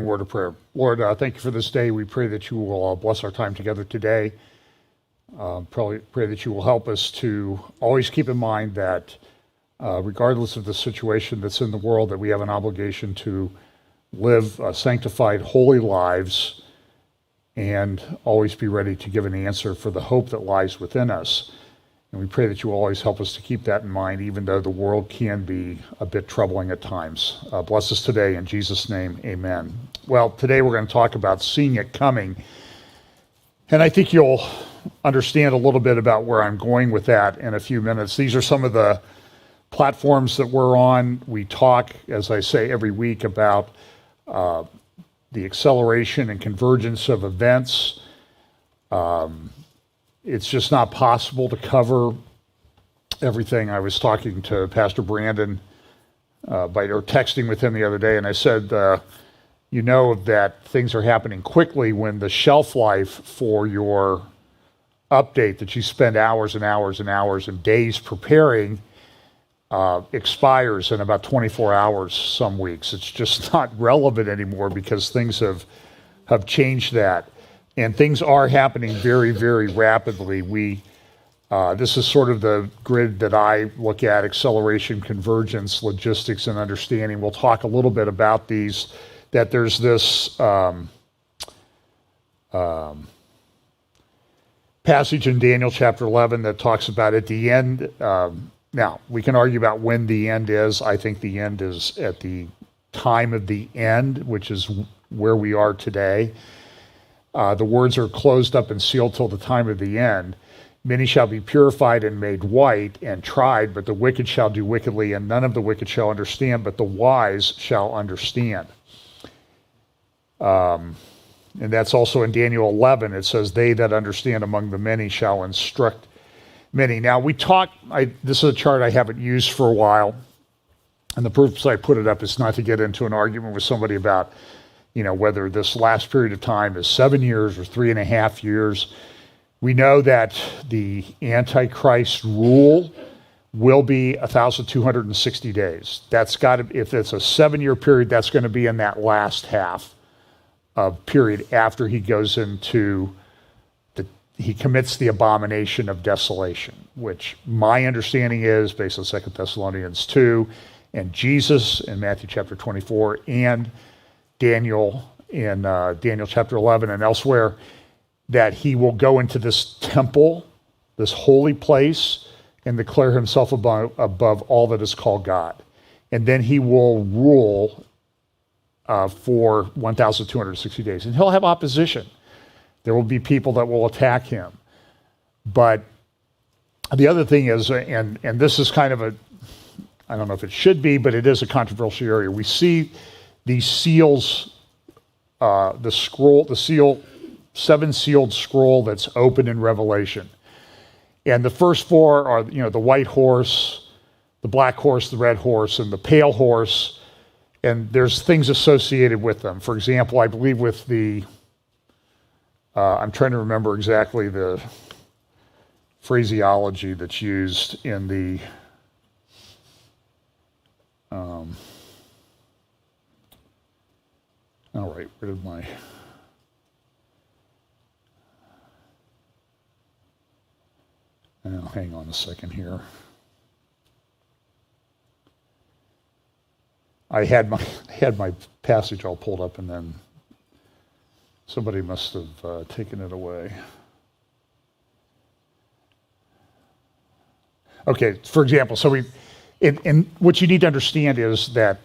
Word of prayer. Lord, thank you for this day. We pray that you will bless our time together today. Probably pray that you will help us to always keep in mind that regardless of the situation that's in the world, that we have an obligation to live sanctified, holy lives and always be ready to give an answer for the hope that lies within us. And we pray that you will always help us to keep that in mind, even though the world can be a bit troubling at times. Bless us today in Jesus' name, amen. Well, today we're going to talk about seeing it coming. And I think you'll understand a little bit about where I'm going with that in a few minutes. These are some of the platforms that we're on. We talk, as I say, every week about the acceleration and convergence of events. It's just not possible to cover everything. I was talking to Pastor Brandon or texting with him the other day, and I said, you know that things are happening quickly when the shelf life for your update that you spend hours and hours and hours and days preparing expires in about 24 hours some weeks. It's just not relevant anymore because things have changed that. And things are happening very, very rapidly. This is sort of the grid that I look at: acceleration, convergence, logistics, and understanding. We'll talk a little bit about these, that there's this passage in Daniel chapter 11 that talks about at the end. Now, we can argue about when the end is. I think the end is at the time of the end, which is where we are today. The words are closed up and sealed till the time of the end. Many shall be purified and made white and tried, but the wicked shall do wickedly, and none of the wicked shall understand, but the wise shall understand. And that's also in Daniel 11. It says, they that understand among the many shall instruct many. Now, this is a chart I haven't used for a while, and the purpose I put it up is not to get into an argument with somebody about whether this last period of time is 7 years or 3.5 years. We know that the Antichrist rule will be 1,260 days. If it's a 7-year period, that's going to be in that last half of period after he goes into he commits the abomination of desolation, which my understanding is based on 2 Thessalonians 2 and Jesus in Matthew chapter 24 and Daniel in Daniel chapter 11 and elsewhere, that he will go into this temple, this holy place, and declare himself above all that is called God. And then he will rule for 1,260 days. And he'll have opposition. There will be people that will attack him. But the other thing is, and this is kind of I don't know if it should be, but it is a controversial area. We see these seals, the 7-sealed scroll that's open in Revelation. And the first 4 are, the white horse, the black horse, the red horse, and the pale horse. And there's things associated with them. For example, I believe with I'm trying to remember exactly the phraseology that's used in the all right, where did my hang on a second here. I had my passage all pulled up, and then somebody must have taken it away. Okay, for example, and what you need to understand is that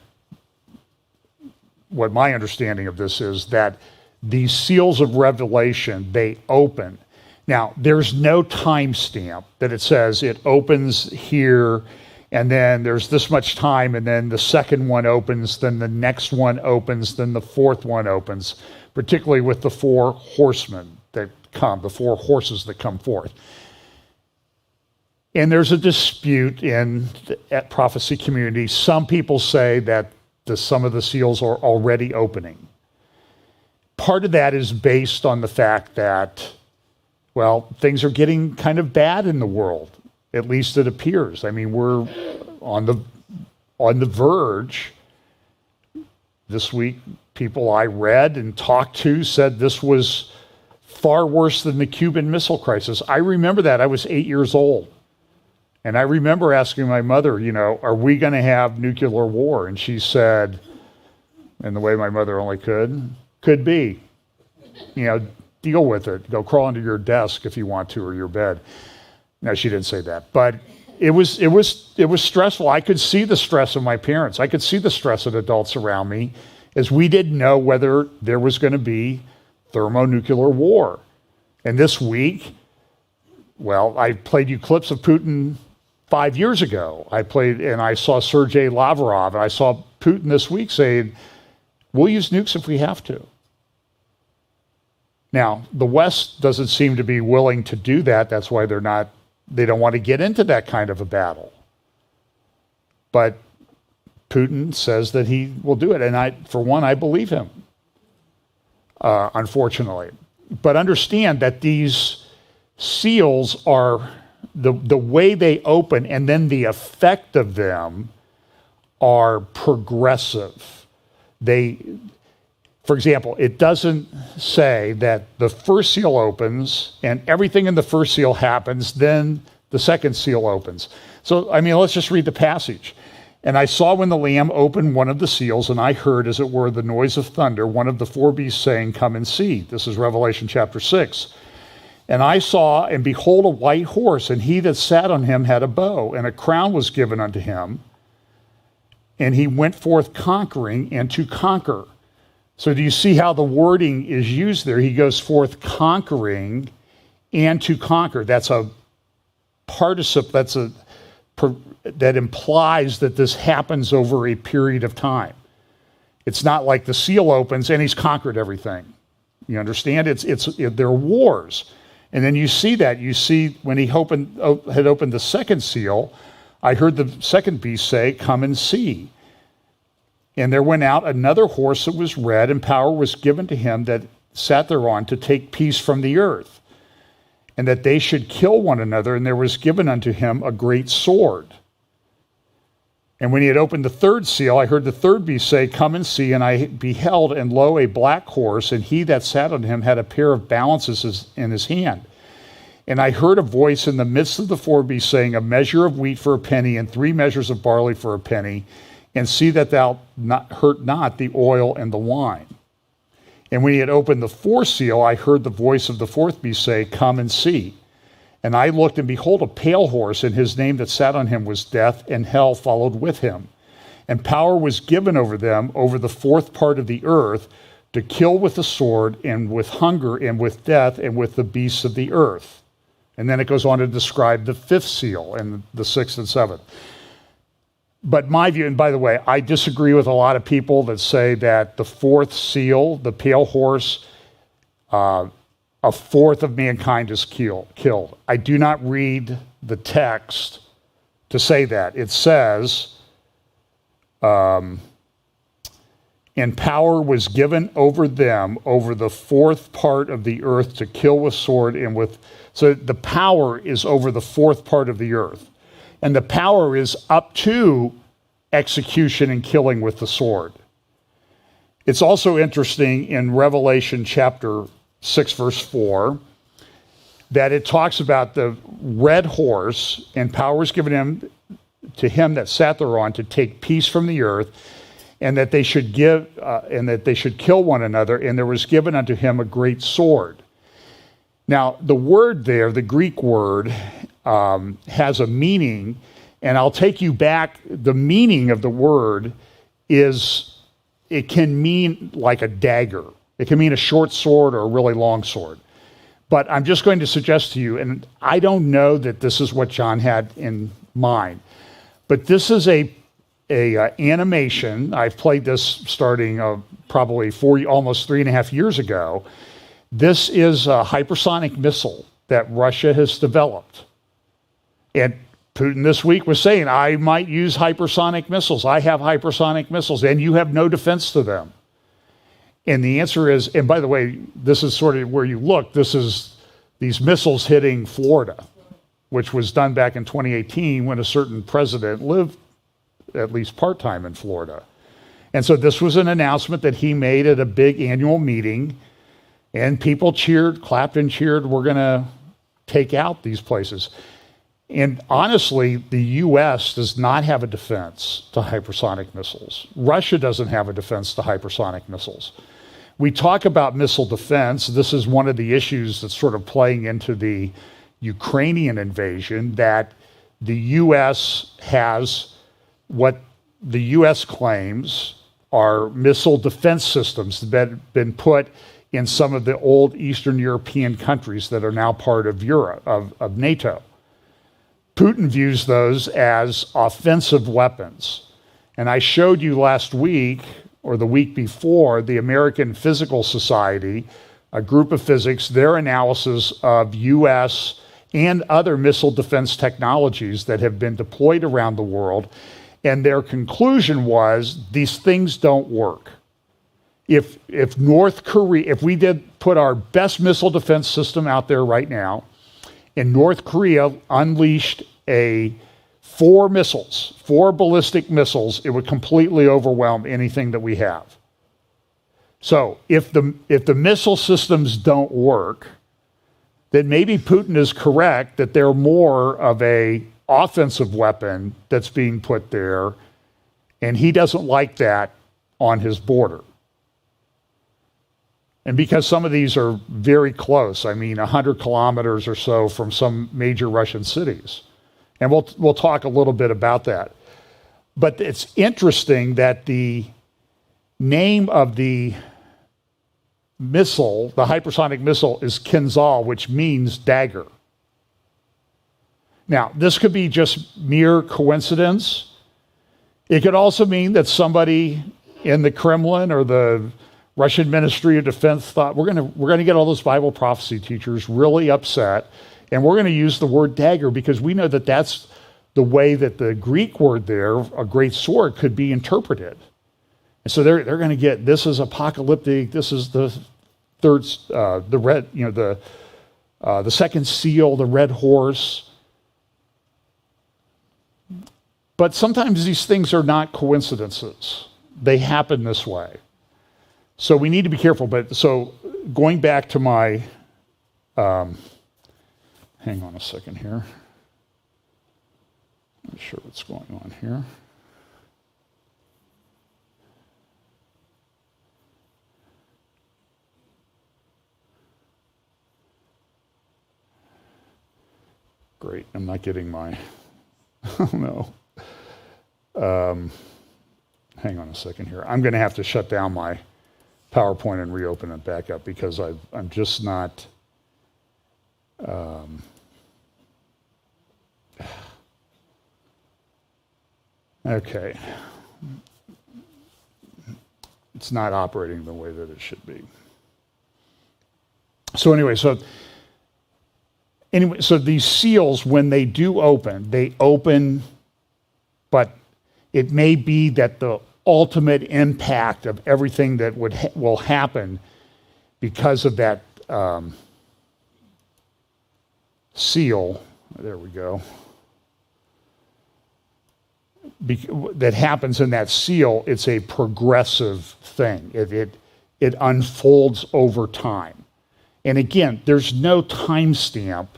what my understanding of this is that these seals of Revelation, they open. Now, there's no timestamp that it says it opens here, and then there's this much time, and then the second one opens, then the next one opens, then the fourth one opens, particularly with the 4 horsemen that come, the 4 horses that come forth. And there's a dispute at prophecy community. Some people say that some of the seals are already opening. Part of that is based on the fact that, things are getting kind of bad in the world. At least it appears. I mean, we're on the verge this week. people I read and talked to said this was far worse than the Cuban Missile Crisis. I remember that. I was 8 years old. And I remember asking my mother, are we going to have nuclear war? And she said, in the way my mother only could be. Deal with it. Go crawl under your desk if you want to, or your bed. No, she didn't say that. But it was stressful. I could see the stress of my parents. I could see the stress of adults around me, as we didn't know whether there was going to be thermonuclear war. And this week, I played you clips of Putin 5 years ago. I saw Sergei Lavrov, and I saw Putin this week saying, we'll use nukes if we have to. Now, the West doesn't seem to be willing to do that. That's why they don't want to get into that kind of a battle. But Putin says that he will do it. And I believe him, unfortunately. But understand that these seals are the way they open, and then the effect of them are progressive. For example, it doesn't say that the first seal opens and everything in the first seal happens, then the second seal opens. So, let's just read the passage. And I saw when the Lamb opened one of the seals, and I heard, as it were, the noise of thunder, one of the four beasts saying, "Come and see." This is Revelation chapter 6. And I saw, and behold, a white horse, and he that sat on him had a bow, and a crown was given unto him. And he went forth conquering and to conquer. So do you see how the wording is used there? He goes forth conquering and to conquer. That's a participle, that implies that this happens over a period of time. It's not like the seal opens and he's conquered everything. You understand? They're wars. And then you see when he had opened the second seal, I heard the second beast say, "Come and see." And there went out another horse that was red, and power was given to him that sat thereon to take peace from the earth, and that they should kill one another, and there was given unto him a great sword. And when he had opened the third seal, I heard the third beast say, "Come and see." And I beheld, and lo, a black horse, and he that sat on him had a pair of balances in his hand. And I heard a voice in the midst of the four beasts saying, "A measure of wheat for a penny, and 3 measures of barley for a penny, and see that thou hurt not the oil and the wine." And when he had opened the fourth seal, I heard the voice of the fourth beast say, "Come and see." And I looked, and behold, a pale horse, and his name that sat on him was Death, and hell followed with him. And power was given over them, over the fourth part of the earth, to kill with the sword, and with hunger, and with death, and with the beasts of the earth. And then it goes on to describe the fifth seal, and the sixth and seventh. But my view, and by the way, I disagree with a lot of people that say that the fourth seal, the pale horse, a fourth of mankind is killed. I do not read the text to say that. It says, and power was given over them, over the fourth part of the earth, to kill with sword and with... So the power is over the fourth part of the earth. And the power is up to execution and killing with the sword. It's also interesting in Revelation chapter 6, verse 4, that it talks about the red horse, and power is given to him that sat thereon to take peace from the earth, and that they should kill one another, and there was given unto him a great sword. Now, the word there, the Greek word, has a meaning, and I'll take you back. The meaning of the word is, it can mean like a dagger. It can mean a short sword or a really long sword. But I'm just going to suggest to you, and I don't know that this is what John had in mind, but this is a animation. I've played this starting probably almost 3.5 years ago. This is a hypersonic missile that Russia has developed. And Putin this week was saying, I might use hypersonic missiles. I have hypersonic missiles, and you have no defense to them. And the answer is, and by the way, this is sort of where you look, this is these missiles hitting Florida, which was done back in 2018 when a certain president lived at least part-time in Florida. And so this was an announcement that he made at a big annual meeting, and people cheered, clapped and cheered, we're going to take out these places. And honestly, the US does not have a defense to hypersonic missiles. Russia doesn't have a defense to hypersonic missiles. We talk about missile defense. This is one of the issues that's sort of playing into the Ukrainian invasion, that the US has what the US claims are missile defense systems that have been put in some of the old Eastern European countries that are now part of Europe, of NATO. Putin views those as offensive weapons. And I showed you last week, or the week before, the American Physical Society, a group of physics, their analysis of US and other missile defense technologies that have been deployed around the world. And their conclusion was these things don't work. If North Korea, if we did put our best missile defense system out there right now, and North Korea unleashed four ballistic missiles, it would completely overwhelm anything that we have. So if the missile systems don't work, then maybe Putin is correct that they're more of an offensive weapon that's being put there, and he doesn't like that on his border. And because some of these are very close, 100 kilometers or so from some major Russian cities. And we'll talk a little bit about that. But it's interesting that the name of the missile, the hypersonic missile, is Kinzhal, which means dagger. Now, this could be just mere coincidence. It could also mean that somebody in the Kremlin or the Russian Ministry of Defense thought, we're going to get all those Bible prophecy teachers really upset, and we're going to use the word dagger because we know that that's the way that the Greek word there, a great sword, could be interpreted. And so they're going to get, this is apocalyptic, this is the third, the red, the second seal, the red horse. But sometimes these things are not coincidences. They happen this way. So we need to be careful. But so going back to my, hang on a second here. Not sure what's going on here. Great, I'm not getting my, oh no. Hang on a second here. I'm going to have to shut down my PowerPoint and reopen it back up because I'm just not. Okay. It's not operating the way that it should be. So so these seals, when they do open, they open, but it may be that the ultimate impact of everything that will happen because of that seal, there we go, that happens in that seal, it's a progressive thing. It unfolds over time. And again, there's no time stamp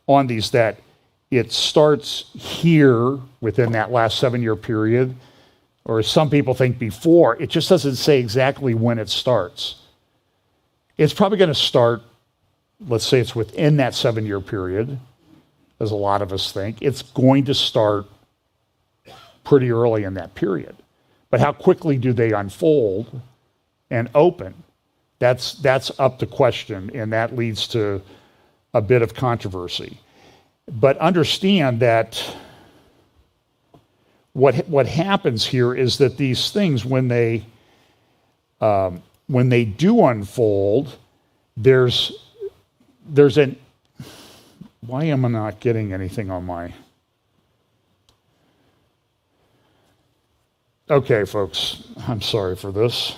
on these that it starts here within that last 7-year period, or some people think before. It just doesn't say exactly when it starts. It's probably going to start, let's say it's within that 7-year period, as a lot of us think. It's going to start pretty early in that period. But how quickly do they unfold and open? That's up to question, and that leads to a bit of controversy. But understand that what happens here is that these things, when they do unfold, there's an, why am I not getting anything on my? Okay, folks, I'm sorry for this.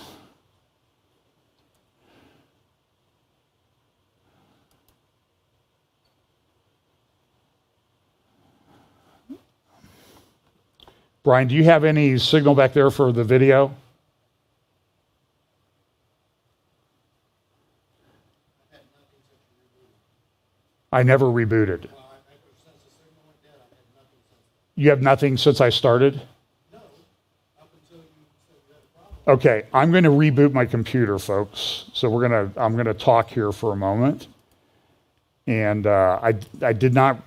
Brian, do you have any signal back there for the video? I never rebooted. You have nothing since I started? Okay, I'm going to reboot my computer, folks. So I'm going to talk here for a moment. And I did not,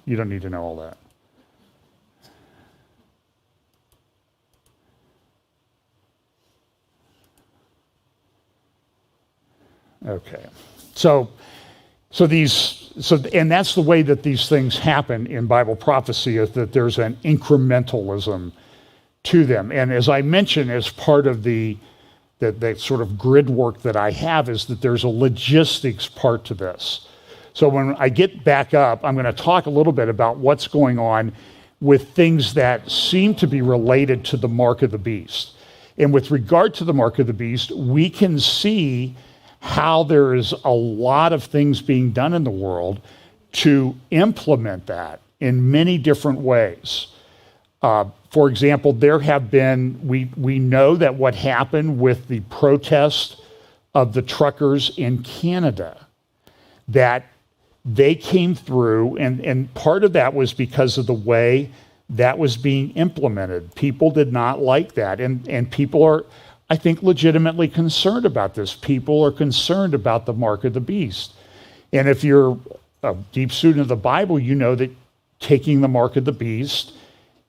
you don't need to know all that. Okay, and that's the way that these things happen in Bible prophecy, is that there's an incrementalism to them. And as I mentioned, as part of the sort of grid work that I have, is that there's a logistics part to this. So when I get back up, I'm going to talk a little bit about what's going on with things that seem to be related to the mark of the beast. And with regard to the mark of the beast, we can see how there is a lot of things being done in the world to implement that in many different ways. For example, there have been, we know that what happened with the protest of the truckers in Canada, that they came through, and part of that was because of the way that was being implemented. People did not like that, and people are, I think, legitimately concerned about this. People are concerned about the mark of the beast. And if you're a deep student of the Bible, you know that taking the mark of the beast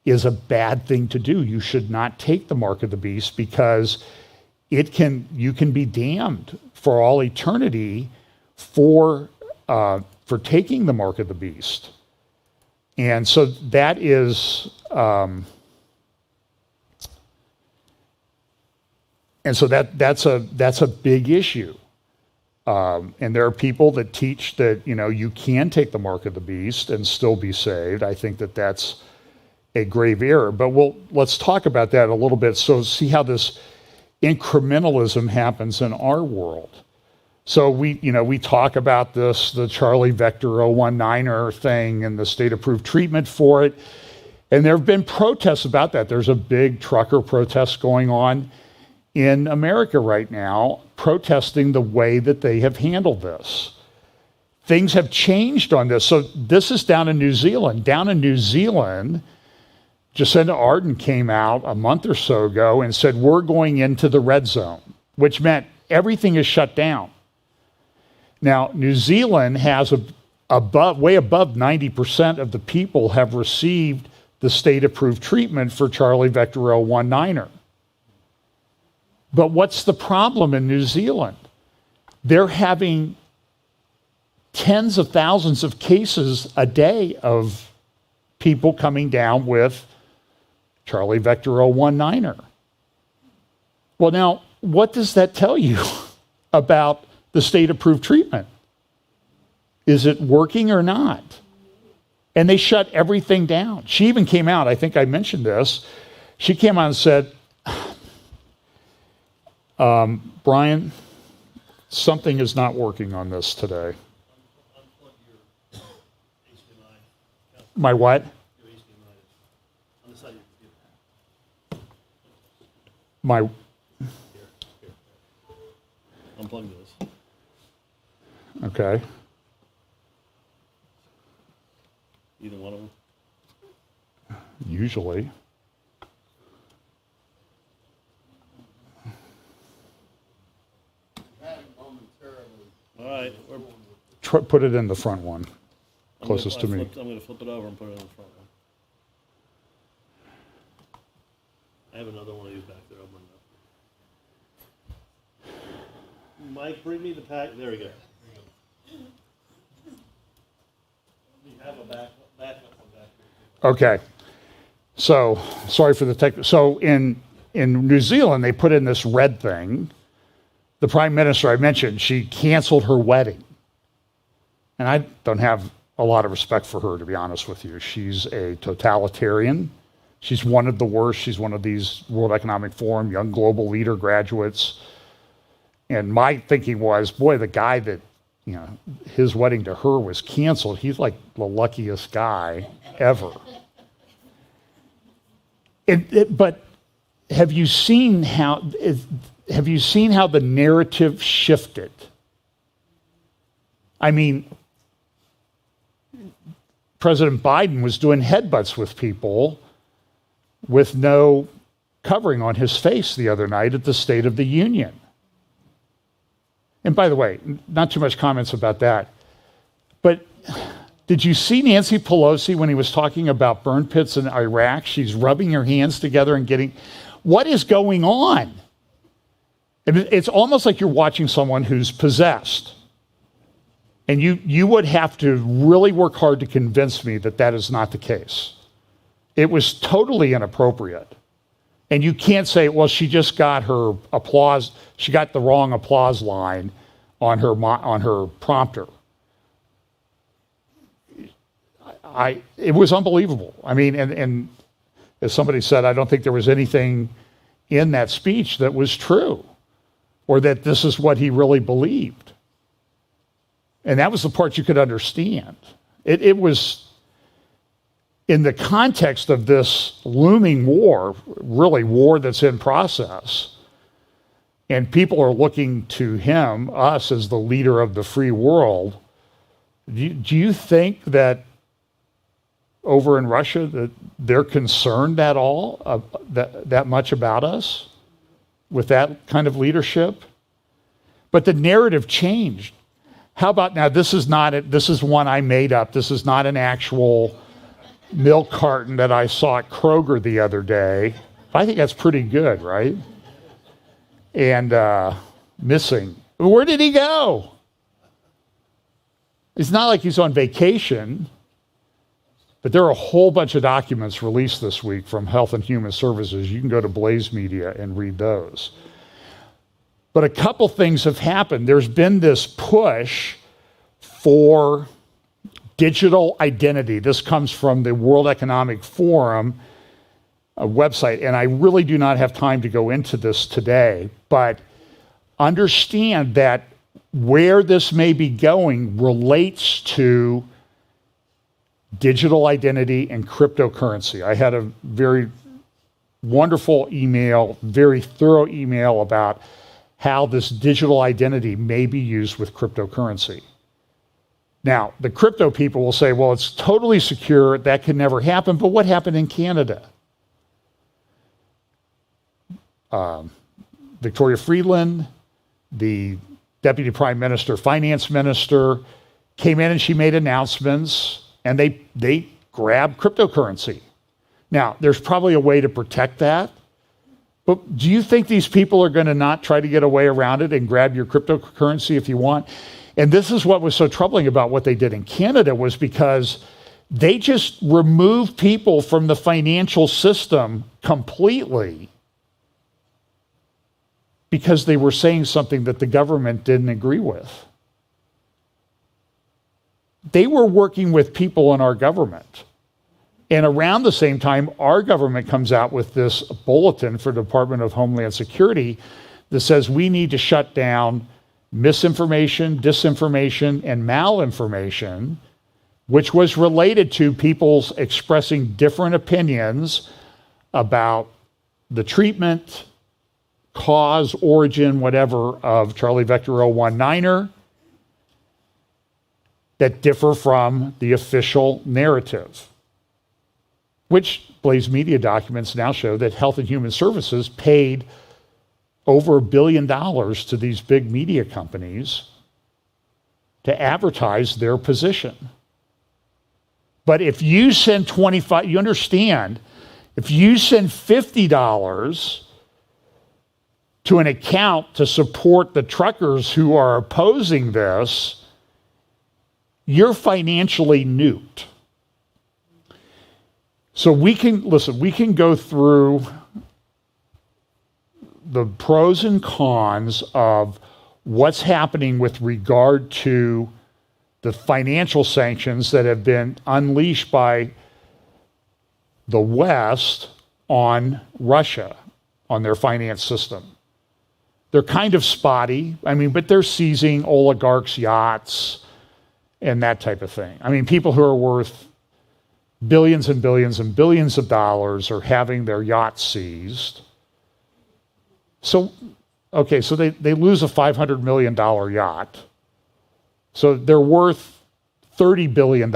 is a bad thing to do. You should not take the mark of the beast, because you can be damned for all eternity for taking the mark of the beast. And so that is, and so that's a big issue. And there are people that teach that, you can take the mark of the beast and still be saved. I think that that's a grave error. But let's talk about that a little bit. So see how this incrementalism happens in our world. So we talk about this, the Charlie Vector 019er thing and the state-approved treatment for it. And there have been protests about that. There's a big trucker protest going on in America right now, protesting the way that they have handled this. Things have changed on this. So this is down in New Zealand. Down in New Zealand, Jacinda Ardern came out a month or so ago and said, we're going into the red zone, which meant everything is shut down. Now, New Zealand has way above 90% of the people have received the state-approved treatment for Charlie Vector 019er. But what's the problem in New Zealand? They're having tens of thousands of cases a day of people coming down with Charlie Vector 019er. Well, now, what does that tell you about the state-approved treatment? Is it working or not? And they shut everything down. She even came out, I think I mentioned this, she came out and said, Brian, something is not working on this today. My what? My. Unplug this. Okay. Either one of them? Usually. All right. Put it in the front one, closest to me. I'm going to flip it over and put it in the front one. I have another one of these back there. I'll bring it up. Mike, bring me the pack. There we go. We have a backup one back here. Okay. So, sorry for the tech. So in New Zealand, they put in this red thing. The prime minister I mentioned, she canceled her wedding. And I don't have a lot of respect for her, to be honest with you. She's a totalitarian. She's one of the worst. She's one of these World Economic Forum, Young Global Leader graduates. And my thinking was, boy, the guy that, his wedding to her was canceled, he's like the luckiest guy ever. But have you seen how the narrative shifted? I mean, President Biden was doing headbutts with people with no covering on his face the other night at the State of the Union. And by the way, not too much comments about that. But did you see Nancy Pelosi when he was talking about burn pits in Iraq? She's rubbing her hands together and getting, what is going on? It's almost like you're watching someone who's possessed. And you would have to really work hard to convince me that that is not the case. It was totally inappropriate. And you can't say, well, she just got her applause, she got the wrong applause line on her prompter. It was unbelievable. I mean, and as somebody said, I don't think there was anything in that speech that was true or that this is what he really believed. And that was the part you could understand. It was, in the context of this looming war, really war that's in process, and people are looking to him, us, as the leader of the free world, do you think that over in Russia that they're concerned at all that much about us with that kind of leadership? But the narrative changed. How about now, this is one I made up. This is not an actual milk carton that I saw at Kroger the other day. I think that's pretty good, right? And missing. Where did he go? It's not like he's on vacation, but there are a whole bunch of documents released this week from Health and Human Services. You can go to Blaze Media and read those. But a couple things have happened. There's been this push for digital identity. This comes from the World Economic Forum website, and I really do not have time to go into this today, but understand that where this may be going relates to digital identity and cryptocurrency. I had a very wonderful email, very thorough email about how this digital identity may be used with cryptocurrency. Now, the crypto people will say, well, it's totally secure, that could never happen, but what happened in Canada? Victoria Freeland, the Deputy Prime Minister, Finance Minister, came in and she made announcements, and they grabbed cryptocurrency. Now, there's probably a way to protect that, but do you think these people are going to not try to get a way around it and grab your cryptocurrency if you want? And this is what was so troubling about what they did in Canada, was because they just removed people from the financial system completely because they were saying something that the government didn't agree with. They were working with people in our government. And around the same time, our government comes out with this bulletin for the Department of Homeland Security that says we need to shut down misinformation, disinformation, and malinformation, which was related to people's expressing different opinions about the treatment, cause, origin, whatever, of Charlie Vector 019er that differ from the official narrative, which Blaze Media documents now show that Health and Human Services paid over $1 billion to these big media companies to advertise their position. But if you send $25, you understand, if you send $50 to an account to support the truckers who are opposing this, you're financially nuked. So we can go through the pros and cons of what's happening with regard to the financial sanctions that have been unleashed by the West on Russia, on their finance system. They're kind of spotty, but they're seizing oligarchs' yachts and that type of thing. People who are worth billions and billions and billions of dollars are having their yachts seized. So they lose a $500 million yacht. So they're worth $30 billion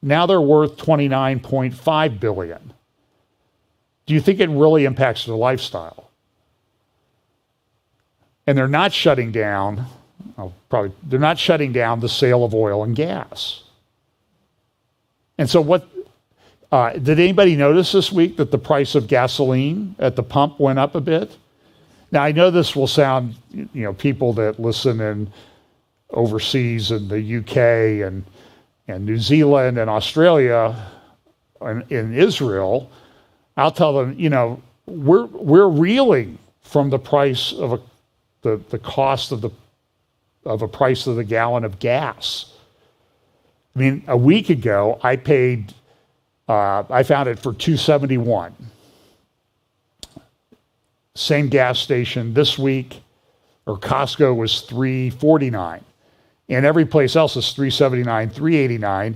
Now they're worth $29.5 billion. Do you think it really impacts their lifestyle? And they're not shutting down, they're not shutting down the sale of oil and gas. And so did anybody notice this week that the price of gasoline at the pump went up a bit? Now, I know this will sound, people that listen in overseas in the UK and New Zealand and Australia and in Israel, I'll tell them, we're reeling from the price of the cost of a price of the gallon of gas. I mean, a week ago, I found it for $2.71. Same gas station this week, or Costco was $3.49. And every place else is $3.79, $3.89.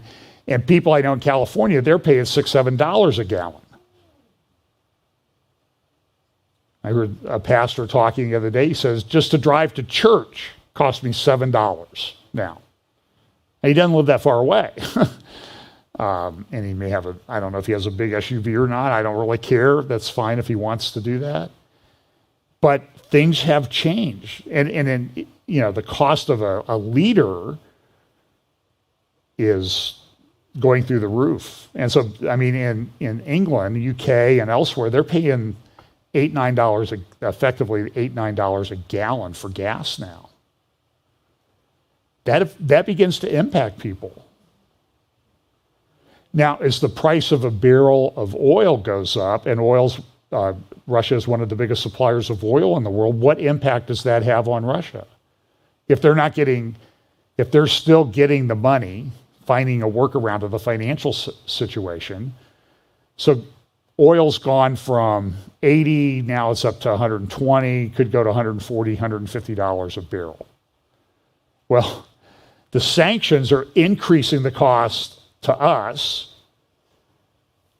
And people I know in California, they're paying $6, $7 a gallon. I heard a pastor talking the other day. He says, just to drive to church cost me $7 now. And he doesn't live that far away. And he may have I don't know if he has a big SUV or not. I don't really care. That's fine if he wants to do that. But things have changed. And then, the cost of a liter is going through the roof. And so, I mean, in England, UK, and elsewhere, they're paying $8-9 effectively $8-9 a gallon for gas now. That begins to impact people. Now, as the price of a barrel of oil goes up, and Russia is one of the biggest suppliers of oil in the world, what impact does that have on Russia? If they're still getting the money, finding a workaround of the financial situation. So oil's gone from 80, now it's up to 120, could go to 140, $150 a barrel. Well, the sanctions are increasing the cost to us,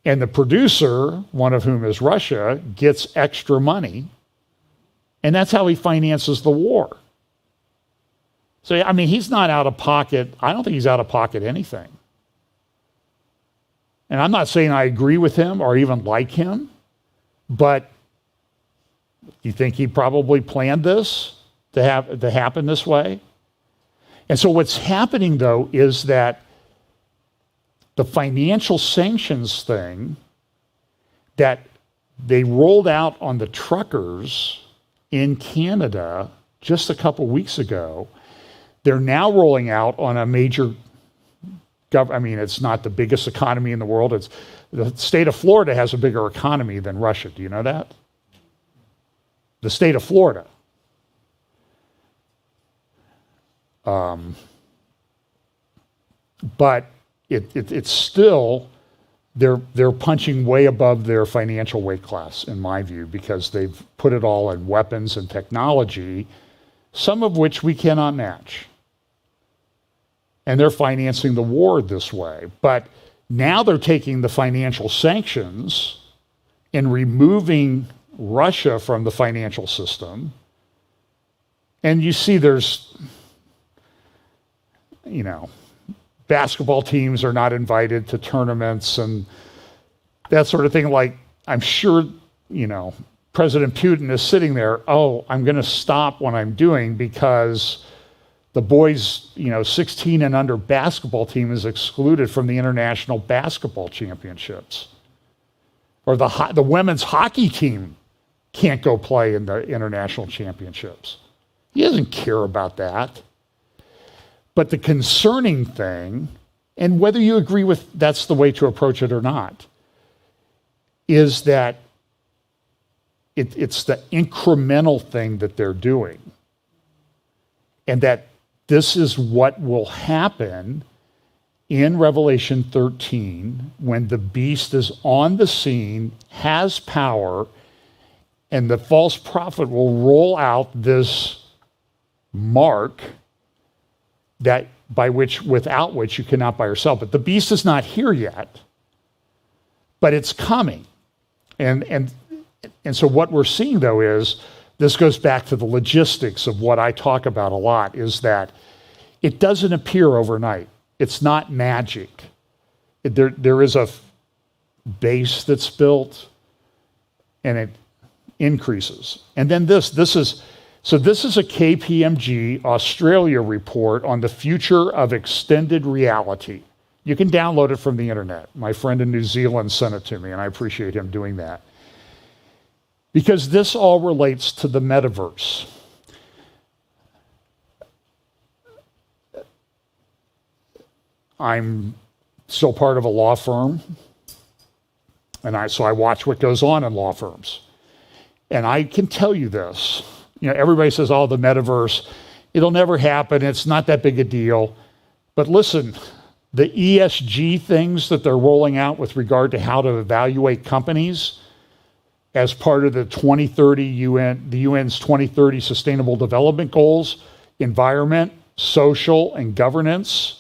and the producer, one of whom is Russia, gets extra money, and that's how he finances the war. So, I mean, he's not out of pocket. I don't think he's out of pocket anything. And I'm not saying I agree with him or even like him, but you think he probably planned this to happen this way? And so what's happening, though, is that the financial sanctions thing that they rolled out on the truckers in Canada just a couple weeks ago, they're now rolling out on a major it's not the biggest economy in the world. It's the state of Florida has a bigger economy than Russia. Do you know that? The state of Florida. But it's still, they're punching way above their financial weight class, in my view, because they've put it all in weapons and technology, some of which we cannot match. And they're financing the war this way. But now they're taking the financial sanctions and removing Russia from the financial system. And you see there's, basketball teams are not invited to tournaments and that sort of thing. Like, I'm sure, President Putin is sitting there, I'm going to stop what I'm doing because the boys, 16 and under basketball team is excluded from the international basketball championships. Or the women's hockey team can't go play in the international championships. He doesn't care about that. But the concerning thing, and whether you agree with that's the way to approach it or not, is that it's the incremental thing that they're doing. And that this is what will happen in Revelation 13 when the beast is on the scene, has power, and the false prophet will roll out this mark without which you cannot buy or sell. But the beast is not here yet, but it's coming. And so what we're seeing, though, is this goes back to the logistics of what I talk about a lot, is that it doesn't appear overnight. It's not magic. there is a base that's built, and it increases. And then this is a KPMG Australia report on the future of extended reality. You can download it from the internet. My friend in New Zealand sent it to me, and I appreciate him doing that. Because this all relates to the metaverse. I'm still part of a law firm, and so I watch what goes on in law firms. And I can tell you this, everybody says, oh, the metaverse, it'll never happen, it's not that big a deal. But listen, the ESG things that they're rolling out with regard to how to evaluate companies as part of the 2030 the UN's 2030 Sustainable Development Goals, environment, social, and governance,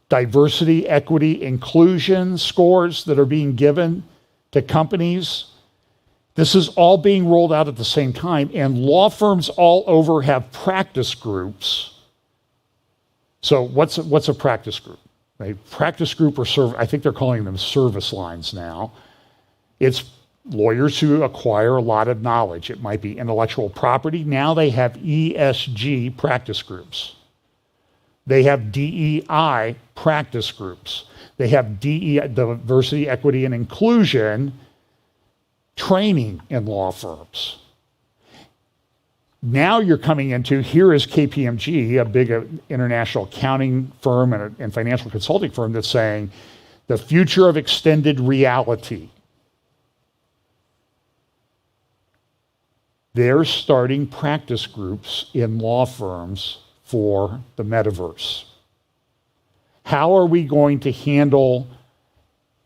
diversity, equity, inclusion scores that are being given to companies. This is all being rolled out at the same time, and law firms all over have practice groups. So what's a practice group? A practice group, or I think they're calling them service lines now. It's lawyers who acquire a lot of knowledge. It might be intellectual property. Now they have ESG practice groups. They have DEI practice groups. They have diversity, equity, and inclusion training in law firms. Now you're coming into, here is KPMG, a big international accounting firm and financial consulting firm, that's saying the future of extended reality. They're starting practice groups in law firms for the metaverse. How are we going to handle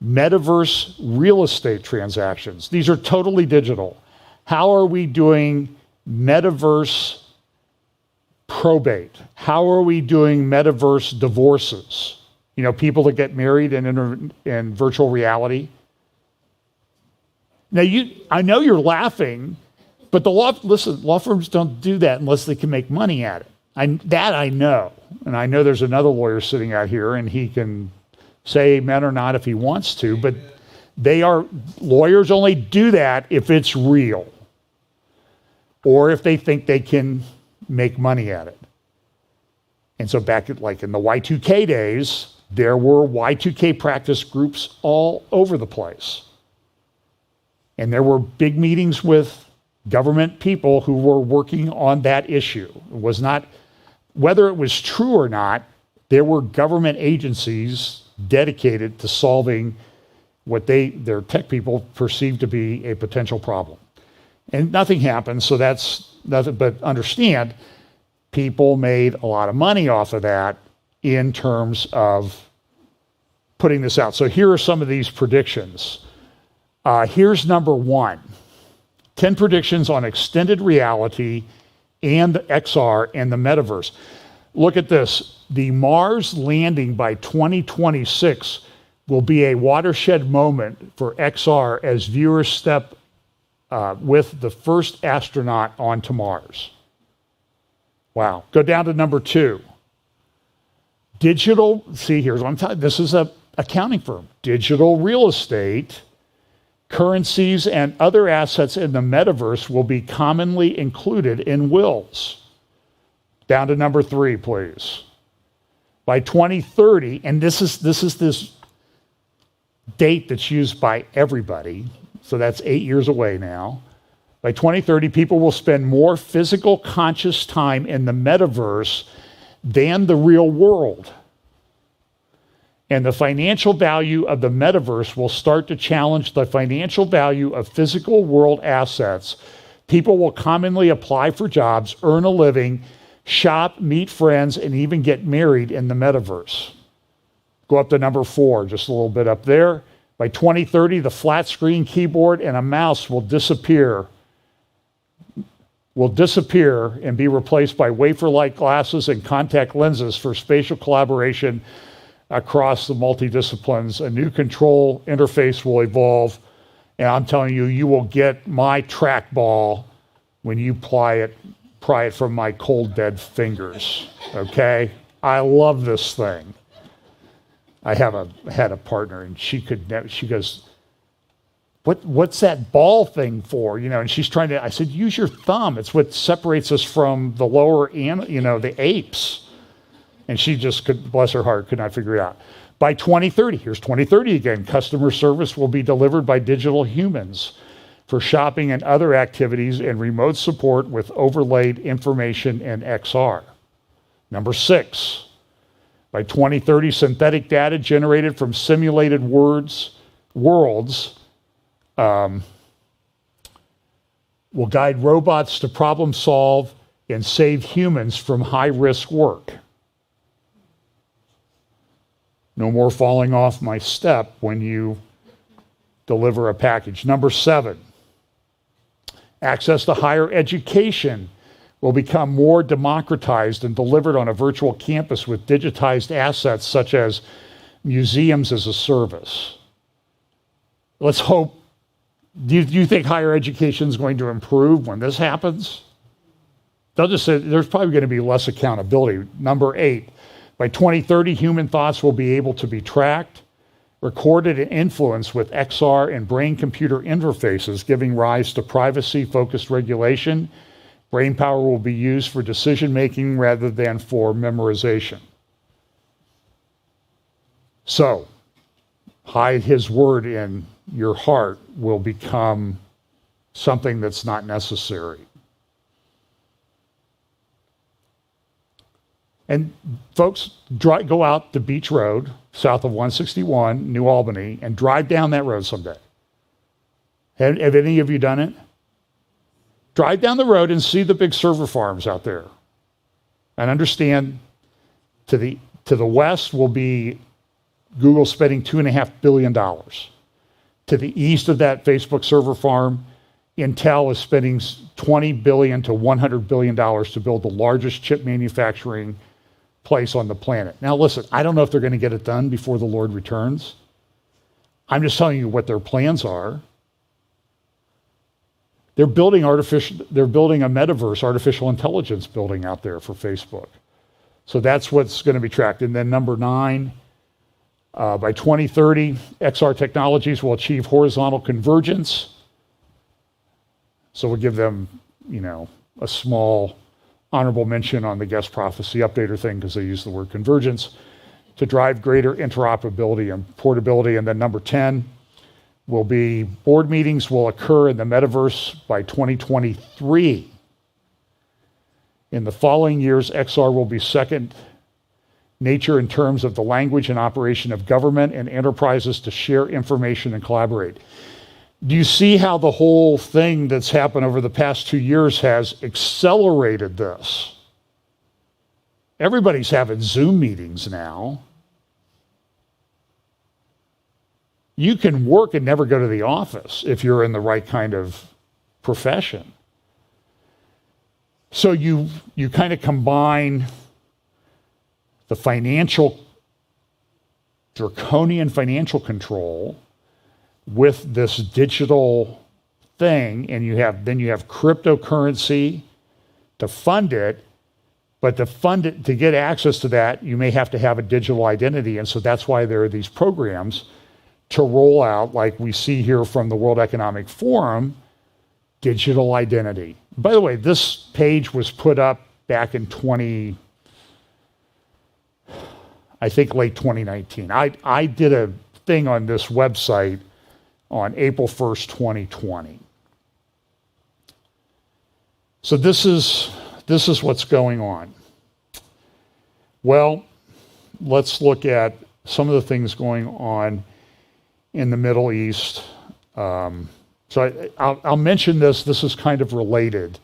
metaverse real estate transactions? These are totally digital. How are we doing metaverse probate? How are we doing metaverse divorces? People that get married in virtual reality. Now, I know you're laughing, but law firms don't do that unless they can make money at it. I know. And I know there's another lawyer sitting out here, and he can say amen or not if he wants to, but lawyers only do that if it's real, or if they think they can make money at it. And so back in the Y2K days, there were Y2K practice groups all over the place. And there were big meetings with government people who were working on that issue. It was not, whether it was true or not, there were government agencies dedicated to solving what their tech people perceived to be a potential problem. And nothing happened, so that's nothing. But understand, people made a lot of money off of that in terms of putting this out. So here are some of these predictions. Here's number 1. 10 predictions on extended reality and XR and the metaverse. Look at this. The Mars landing by 2026 will be a watershed moment for XR as viewers step with the first astronaut onto Mars. Wow. Go down to number 2. Here's what I'm talking. This is an accounting firm. Digital real estate, currencies, and other assets in the metaverse will be commonly included in wills. Down to number 3, please. By 2030, and this is this date that's used by everybody, so that's 8 years away now. By 2030, people will spend more physical conscious time in the metaverse than the real world. And the financial value of the metaverse will start to challenge the financial value of physical world assets. People will commonly apply for jobs, earn a living, shop, meet friends, and even get married in the metaverse. Go up to number 4, just a little bit up there. By 2030, the flat screen keyboard and a mouse will disappear and be replaced by wafer-like glasses and contact lenses for spatial collaboration across the multidisciplines. A new control interface will evolve, and I'm telling you, you will get my trackball when you pry it from my cold, dead fingers, okay? I love this thing. had a partner, and she goes, what's that ball thing for? And she's trying to, I said, use your thumb. It's what separates us from the lower, the apes. And she just could, bless her heart, could not figure it out. By 2030, here's 2030 again, customer service will be delivered by digital humans for shopping and other activities and remote support with overlaid information and XR. Number 6, by 2030, synthetic data generated from simulated worlds will guide robots to problem solve and save humans from high-risk work. No more falling off my step when you deliver a package. Number 7, access to higher education will become more democratized and delivered on a virtual campus with digitized assets such as museums as a service. Let's hope. Do you think higher education is going to improve when this happens? They'll just say there's probably going to be less accountability. Number 8, by 2030, human thoughts will be able to be tracked, recorded, and influenced with XR and brain-computer interfaces, giving rise to privacy-focused regulation. Brain power will be used for decision-making rather than for memorization. So, hide his word in your heart will become something that's not necessary. And folks, go out to Beach Road, south of 161, New Albany, and drive down that road someday. Have any of you done it? Drive down the road and see the big server farms out there. And understand to the west will be Google spending $2.5 billion. To the east of that Facebook server farm, Intel is spending $20 billion to $100 billion to build the largest chip manufacturing place on the planet. Now listen, I don't know if they're going to get it done before the Lord returns. I'm just telling you what their plans are. They're building a metaverse, artificial intelligence building out there for Facebook. So that's what's going to be tracked. And then number 9, by 2030, XR technologies will achieve horizontal convergence. So we'll give them, a small honorable mention on the guest prophecy updater thing because they use the word convergence to drive greater interoperability and portability. And then number 10 will be board meetings will occur in the metaverse by 2023. In the following years, XR will be second nature in terms of the language and operation of government and enterprises to share information and collaborate. Do you see how the whole thing that's happened over the past 2 years has accelerated this? Everybody's having Zoom meetings now. You can work and never go to the office if you're in the right kind of profession. So you kind of combine the draconian financial control with this digital thing, and then you have cryptocurrency to fund it, but to get access to that, you may have to have a digital identity, and so that's why there are these programs to roll out, like we see here from the World Economic Forum, digital identity. By the way, this page was put up back in late 2019. I did a thing on this website on April 1st, 2020. So this is what's going on. Well, let's look at some of the things going on in the Middle East. So I'll mention this. This is kind of related.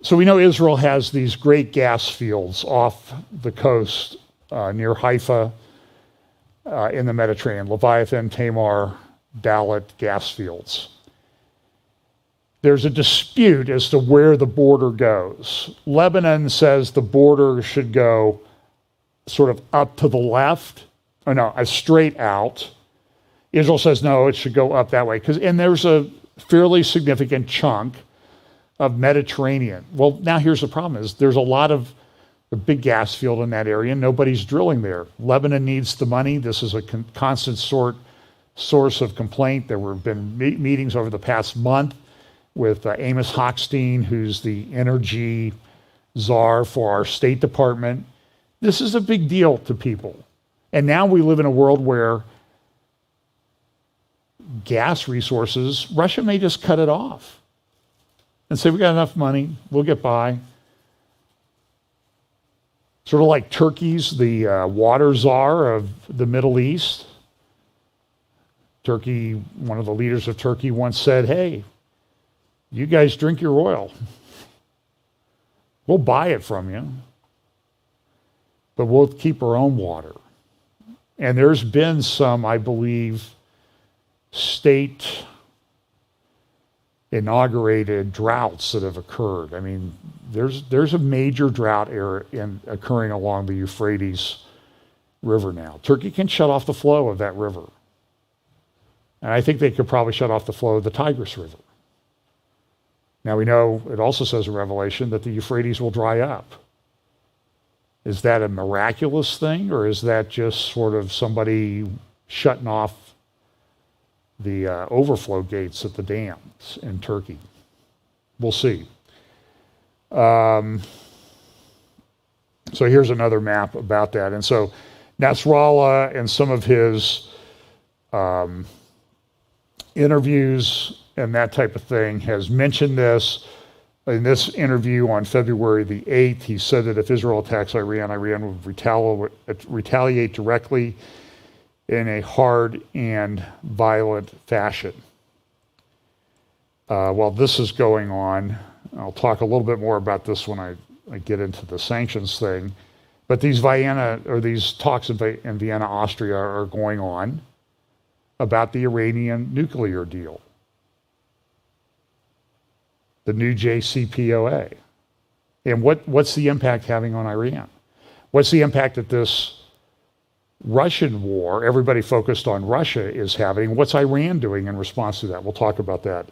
So we know Israel has these great gas fields off the coast near Haifa, in the Mediterranean, Leviathan, Tamar, Dalit gas fields. There's a dispute as to where the border goes. Lebanon says the border should go sort of up to the left, straight out. Israel says no, it should go up that way. And there's a fairly significant chunk of Mediterranean. Well, now here's the problem is there's a lot of a big gas field in that area. Nobody's drilling there. Lebanon needs the money. This is a constant source of complaint. There have been meetings over the past month with Amos Hochstein, who's the energy czar for our State Department. This is a big deal to people. And now we live in a world where gas resources, Russia may just cut it off and say, we got enough money, we'll get by. Sort of like Turkey's the water czar of the Middle East. Turkey, one of the leaders of Turkey once said, hey, you guys drink your oil. We'll buy it from you, but we'll keep our own water. And there's been some, I believe, state inaugurated droughts that have occurred. I mean, there's a major drought occurring along the Euphrates River now. Turkey can shut off the flow of that river. And I think they could probably shut off the flow of the Tigris River. Now we know it also says in Revelation that the Euphrates will dry up. Is that a miraculous thing, or is that just sort of somebody shutting off the overflow gates at the dams in Turkey? We'll see. So here's another map about that. And so Nasrallah and some of his interviews and that type of thing has mentioned this. In this interview on February the 8th, he said that if Israel attacks Iran, Iran would retaliate directly in a hard and violent fashion. While this is going on, I'll talk a little bit more about this when I get into the sanctions thing, but these talks in Vienna, Austria are going on about the Iranian nuclear deal, the new JCPOA. And what's the impact having on Iran? What's the impact that this Russian war, everybody focused on Russia, is having? What's Iran doing in response to that? We'll talk about that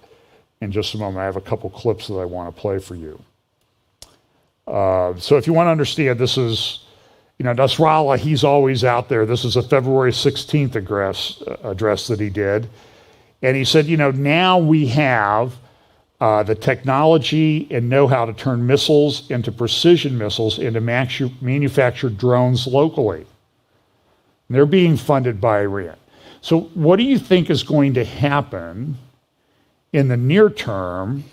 in just a moment. I have a couple clips that I want to play for you. So if you want to understand, this is, Nasrallah, he's always out there. This is a February 16th address that he did. And he said, now we have the technology and know-how to turn missiles into precision missiles into manufactured drones locally. And they're being funded by Iran. So what do you think is going to happen in the near term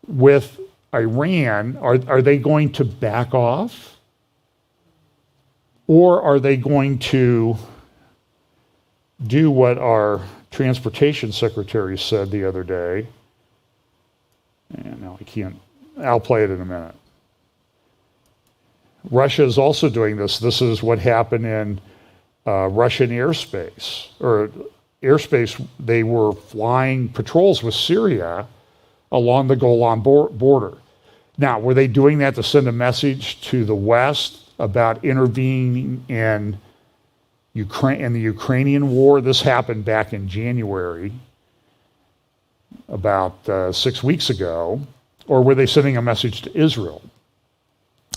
with Iran? Are they going to back off? Or are they going to do what our transportation secretary said the other day? And no, I can't. I'll play it in a minute. Russia is also doing this. This is what happened in Russian airspace. They were flying patrols with Syria along the Golan border. Now, were they doing that to send a message to the West about intervening in the Ukrainian war? This happened back in January, about 6 weeks ago. Or were they sending a message to Israel?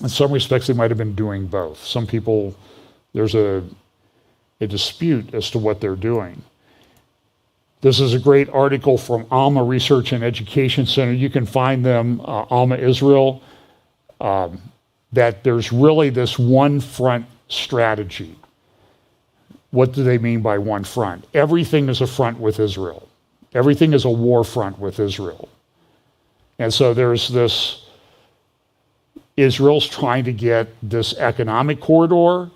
In some respects, they might have been doing both. Some people, there's a dispute as to what they're doing. This is a great article from Alma Research and Education Center. You can find them, Alma Israel, that there's really this one front strategy. What do they mean by one front? Everything is a front with Israel. Everything is a war front with Israel. And so there's this, Israel's trying to get this economic corridor,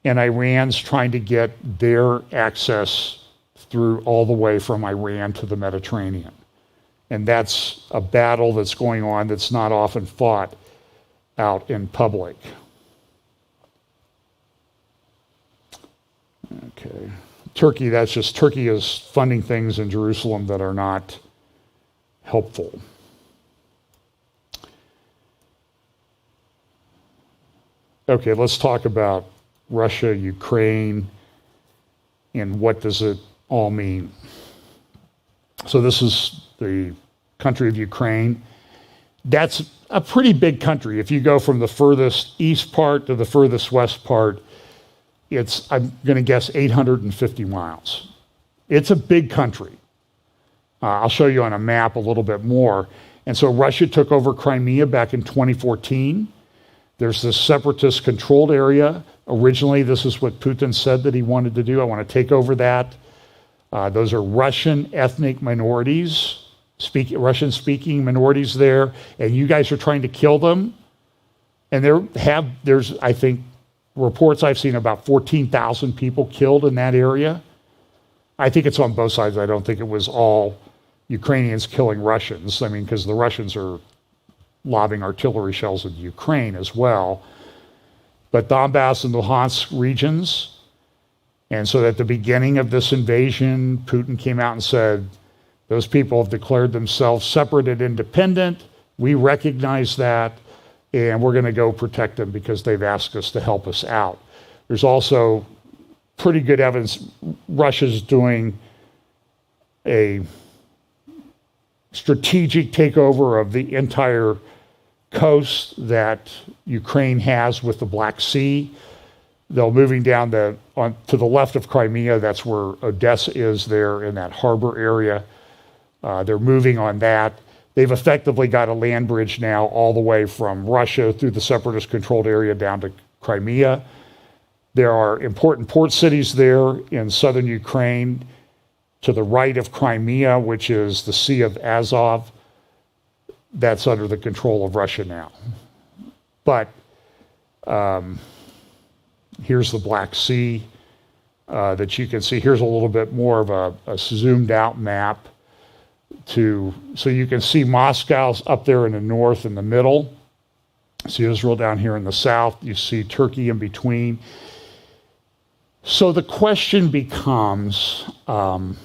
and Iran's trying to get their access through all the way from Iran to the Mediterranean. And that's a battle that's going on that's not often fought out in public. Okay. Turkey is funding things in Jerusalem that are not helpful. Okay, let's talk about Russia, Ukraine, and what does it all mean. So this is the country of Ukraine. That's a pretty big country. If you go from the furthest east part to the furthest west part, it's, I'm going to guess, 850 miles. It's a big country. I'll show you on a map a little bit more. And so Russia took over Crimea back in 2014. There's this separatist controlled area. Originally, this is what Putin said that he wanted to do. I want to take over that. Those are Russian ethnic minorities, Russian-speaking minorities there, and you guys are trying to kill them. And there's, I think, reports I've seen about 14,000 people killed in that area. I think it's on both sides. I don't think it was all Ukrainians killing Russians. I mean, because the Russians are lobbing artillery shells at Ukraine as well. But Donbass and Luhansk regions. And so at the beginning of this invasion, Putin came out and said, those people have declared themselves separate and independent. We recognize that, and we're going to go protect them because they've asked us to help us out. There's also pretty good evidence Russia's doing a strategic takeover of the entire coast that Ukraine has with the Black Sea. They're moving down to the left of Crimea. That's where Odessa is there in that harbor area. They're moving on that. They've effectively got a land bridge now all the way from Russia through the separatist-controlled area down to Crimea. There are important port cities there in southern Ukraine to the right of Crimea, which is the Sea of Azov. That's under the control of Russia now. But here's the Black Sea that you can see. Here's a little bit more of a zoomed out map so you can see Moscow's up there in the north in the middle. See Israel down here in the south. You see Turkey in between. So the question becomes that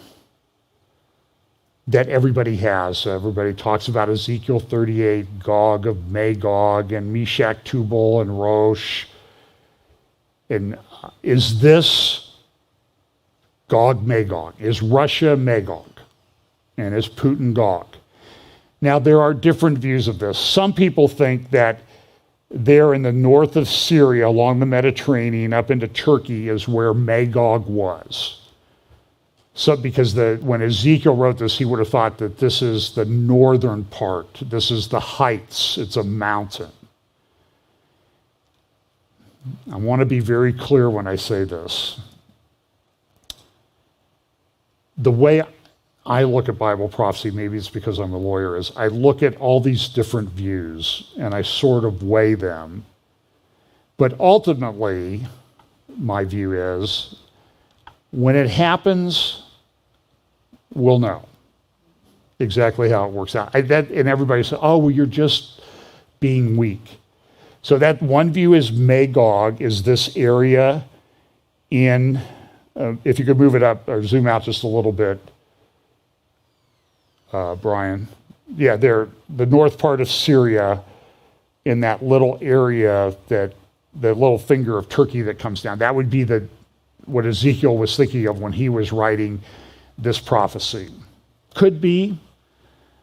everybody has. Everybody talks about Ezekiel 38, Gog of Magog, and Meshach, Tubal, and Rosh. And is this Gog Magog? Is Russia Magog? And is Putin Gog? Now, there are different views of this. Some people think that there in the north of Syria, along the Mediterranean, up into Turkey, is where Magog was. So, because when Ezekiel wrote this, he would have thought that this is the northern part. This is the heights. It's a mountain. I want to be very clear when I say this. The way I look at Bible prophecy, maybe it's because I'm a lawyer, is I look at all these different views and I sort of weigh them. But ultimately, my view is, when it happens, we'll know exactly how it works out. And everybody says, oh, well, you're just being weak. So that one view is Magog, is this area in, if you could move it up or zoom out just a little bit, Brian. Yeah, they're the north part of Syria in that little area, that the little finger of Turkey that comes down. That would be what Ezekiel was thinking of when he was writing this prophecy. Could be.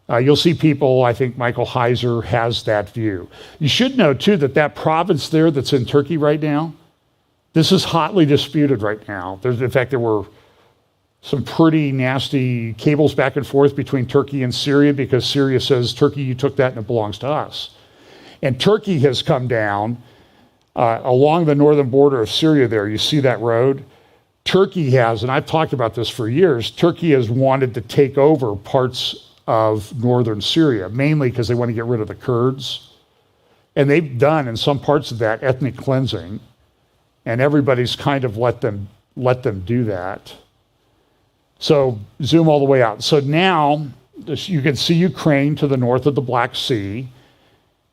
You'll see people, I think Michael Heiser has that view. You should know, too, that province there that's in Turkey right now, this is hotly disputed right now. In fact, there were some pretty nasty cables back and forth between Turkey and Syria, because Syria says, Turkey, you took that and it belongs to us. And Turkey has come down along the northern border of Syria there. You see that road? Turkey has, and I've talked about this for years, Turkey has wanted to take over parts of northern Syria, mainly because they want to get rid of the Kurds. And they've done, in some parts of that, ethnic cleansing, and everybody's kind of let them do that. So zoom all the way out. So now you can see Ukraine to the north of the Black Sea,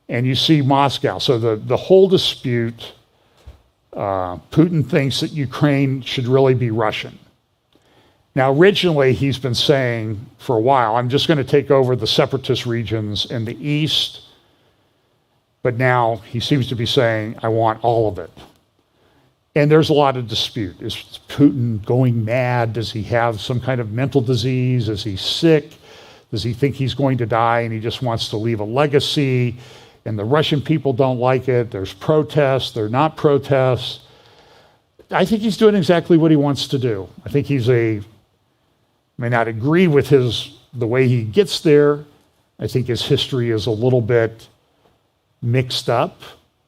and you see Moscow. So the whole dispute, Putin thinks that Ukraine should really be Russian. Now, originally, he's been saying for a while, I'm just going to take over the separatist regions in the east. But now he seems to be saying, I want all of it. And there's a lot of dispute. Is Putin going mad? Does he have some kind of mental disease? Is he sick? Does he think he's going to die and he just wants to leave a legacy? And the Russian people don't like it. There's protests. They're not protests. I think he's doing exactly what he wants to do. I think may not agree with the way he gets there. I think his history is a little bit mixed up,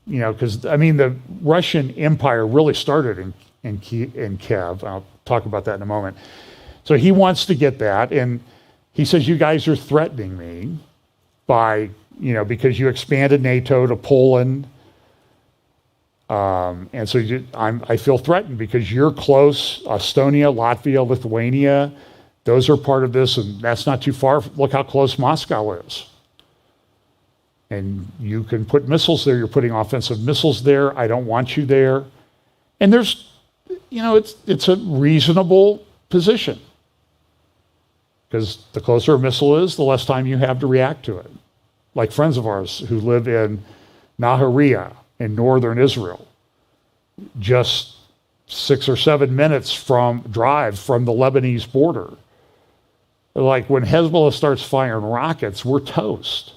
because the Russian Empire really started in Kiev. I'll talk about that in a moment. So he wants to get that, and he says, you guys are threatening me by, because you expanded NATO to Poland. And so I feel threatened because you're close. Estonia, Latvia, Lithuania, those are part of this, and that's not too far. Look how close Moscow is. And you can put missiles there. You're putting offensive missiles there. I don't want you there. And there's, it's a reasonable position. Because the closer a missile is, the less time you have to react to it. Like friends of ours who live in Nahariya in northern Israel, just 6 or 7 minutes drive from the Lebanese border. Like when Hezbollah starts firing rockets, we're toast.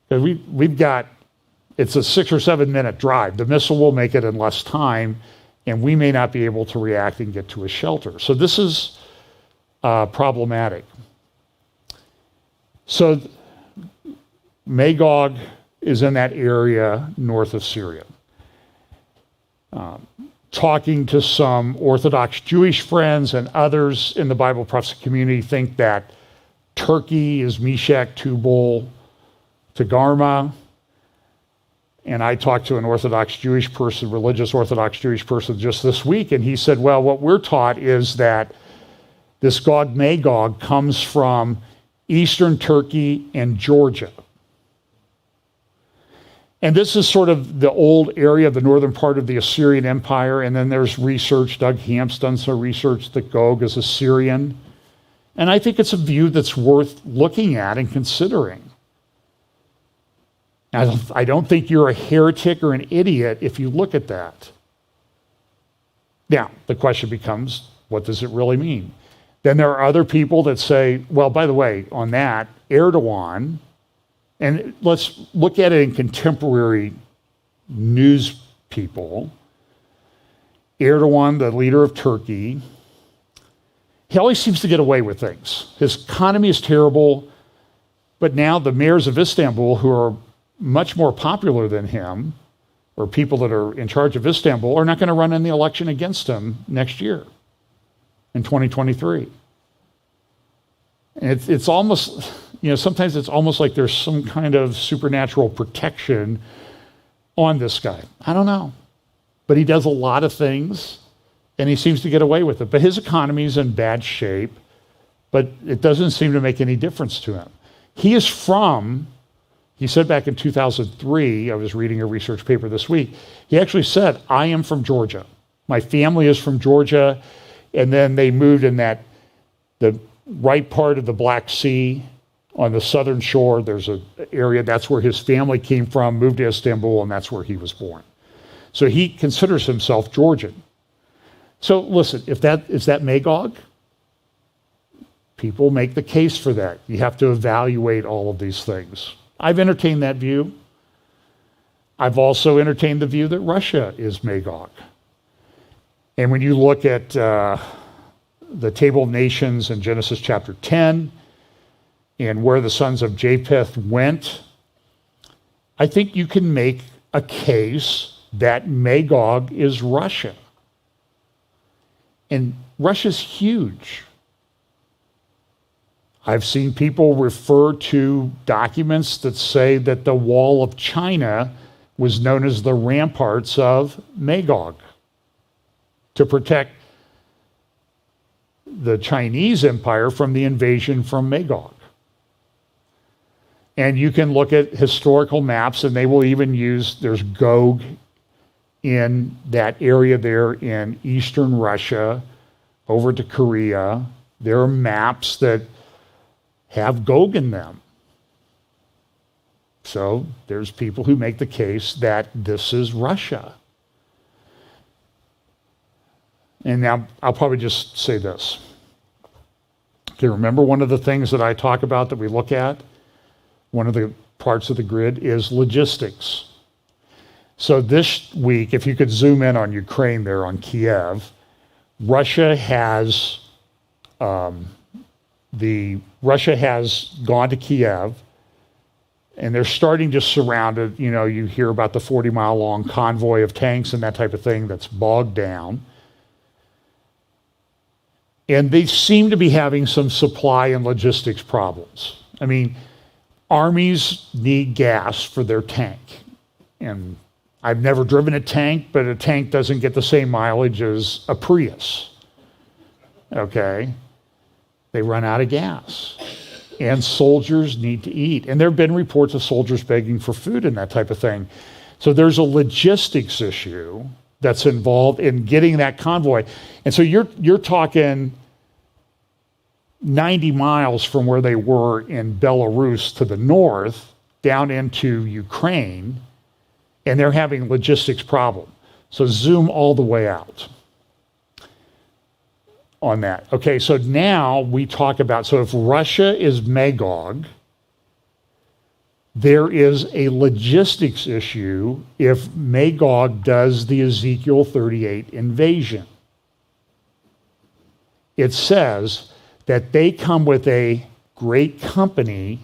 We've got, it's a 6 or 7 minute drive. The missile will make it in less time, and we may not be able to react and get to a shelter. So this is problematic. So Magog is in that area north of Syria. Talking to some Orthodox Jewish friends and others in the Bible prophecy community think that Turkey is Meshach, Tubal, Togarmah. And I talked to an Orthodox Jewish person, religious Orthodox Jewish person just this week, and he said, well, what we're taught is that this Gog Magog comes from eastern Turkey and Georgia. And this is sort of the old area, the northern part of the Assyrian Empire. And then there's research, Doug Hamp's done some research that Gog is Assyrian. And I think it's a view that's worth looking at and considering. I don't think you're a heretic or an idiot if you look at that. Now, the question becomes, what does it really mean? Then there are other people that say, well, by the way, on that, Erdogan, and let's look at it in contemporary news people. Erdogan, the leader of Turkey, he always seems to get away with things. His economy is terrible, but now the mayors of Istanbul, who are much more popular than him, or people that are in charge of Istanbul, are not going to run in the election against him next year, in 2023. And it's almost, sometimes it's almost like there's some kind of supernatural protection on this guy. I don't know. But he does a lot of things, and he seems to get away with it. But his economy is in bad shape, but it doesn't seem to make any difference to him. He said back in 2003, I was reading a research paper this week, he actually said, I am from Georgia. My family is from Georgia. And then they moved in the right part of the Black Sea on the southern shore. There's an area, that's where his family came from, moved to Istanbul, and that's where he was born. So he considers himself Georgian. So listen, is that Magog? People make the case for that. You have to evaluate all of these things. I've entertained that view. I've also entertained the view that Russia is Magog. And when you look at the Table of Nations in Genesis chapter 10 and where the sons of Japheth went, I think you can make a case that Magog is Russia. And Russia's huge. I've seen people refer to documents that say that the Wall of China was known as the ramparts of Magog to protect the Chinese empire from the invasion from Magog. And you can look at historical maps, and they will even there's Gog in that area there in eastern Russia over to Korea. There are maps that have Gog in them. So there's people who make the case that this is Russia. And now I'll probably just say this. Okay, remember one of the things that I talk about that we look at? One of the parts of the grid is logistics. So this week, if you could zoom in on Ukraine there, on Kiev, Russia has gone to Kiev, and they're starting to surround it. You know, you hear about the 40-mile long convoy of tanks and that type of thing that's bogged down. And they seem to be having some supply and logistics problems. I mean, armies need gas for their tank. And I've never driven a tank, but a tank doesn't get the same mileage as a Prius. Okay? They run out of gas. And soldiers need to eat. And there have been reports of soldiers begging for food and that type of thing. So there's a logistics issue that's involved in getting that convoy. And so you're talking 90 miles from where they were in Belarus to the north down into Ukraine, and they're having logistics problem. So zoom all the way out on that. Okay, so now we talk about, so if Russia is Magog, there is a logistics issue if Magog does the Ezekiel 38 invasion. It says that they come with a great company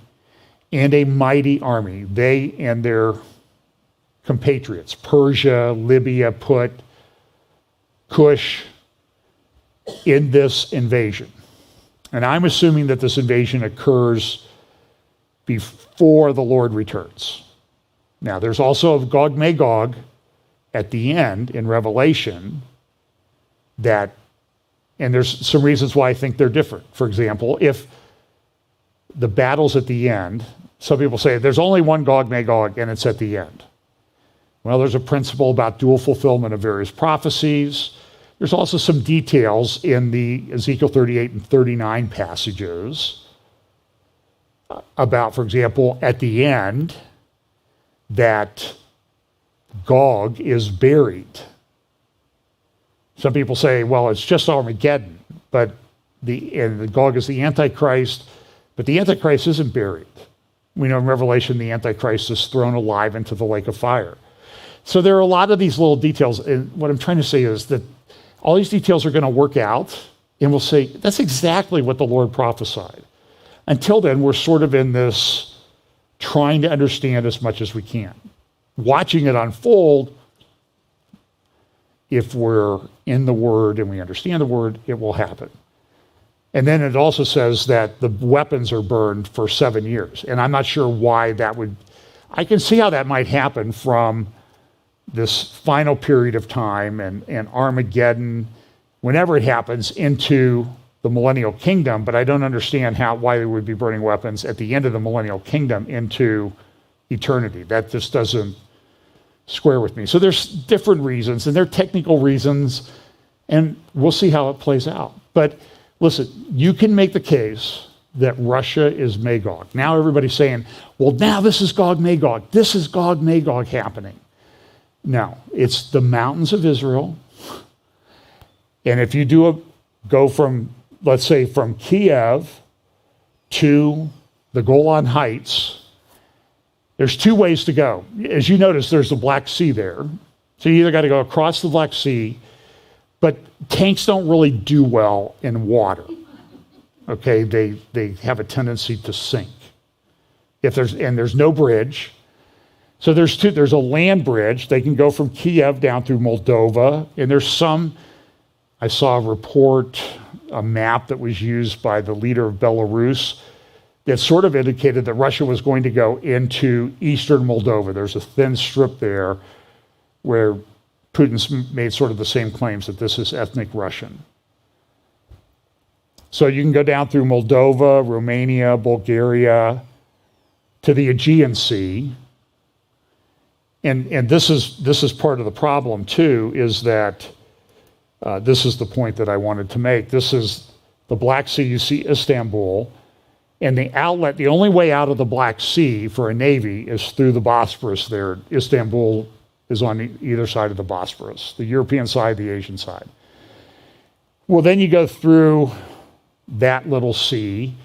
and a mighty army. They and their compatriots, Persia, Libya, put Cush in this invasion. And I'm assuming that this invasion occurs before the Lord returns. Now, there's also a Gog Magog at the end in Revelation that, and there's some reasons why I think they're different. For example, if the battle's at the end, some people say there's only one Gog Magog and it's at the end. Well, there's a principle about dual fulfillment of various prophecies. There's also some details in the Ezekiel 38 and 39 passages about, for example, at the end, that Gog is buried. Some people say, well, it's just Armageddon, but the Gog is the Antichrist, but the Antichrist isn't buried. We know in Revelation the Antichrist is thrown alive into the lake of fire. So there are a lot of these little details, and what I'm trying to say is that all these details are going to work out, and we'll say, that's exactly what the Lord prophesied. Until then, we're sort of in this trying to understand as much as we can. Watching it unfold, if we're in the Word and we understand the Word, it will happen. And then it also says that the weapons are burned for 7 years. And I'm not sure why that would, I can see how that might happen from this final period of time and Armageddon, whenever it happens, into the millennial kingdom, but I don't understand why they would be burning weapons at the end of the millennial kingdom into eternity. That just doesn't square with me. So there's different reasons, and they're technical reasons, and we'll see how it plays out. But listen, you can make the case that Russia is Magog. Now everybody's saying, well, now this is Gog Magog. This is Gog Magog happening. No, it's the mountains of Israel. And if you go from, let's say, from Kiev to the Golan Heights, there's two ways to go. As you notice, there's the Black Sea there. So you either got to go across the Black Sea, but tanks don't really do well in water. Okay, they have a tendency to sink. There's no bridge. So there's a land bridge. They can go from Kiev down through Moldova, and there's some, I saw a report, a map that was used by the leader of Belarus that sort of indicated that Russia was going to go into eastern Moldova. There's a thin strip there where Putin's made sort of the same claims that this is ethnic Russian. So you can go down through Moldova, Romania, Bulgaria, to the Aegean Sea. And this is part of the problem too, is that this is the point that I wanted to make. This is the Black Sea. You see Istanbul, and the outlet, the only way out of the Black Sea for a navy is through the Bosphorus there. Istanbul is on either side of the Bosphorus, the European side, the Asian side. Well, then you go through that little sea,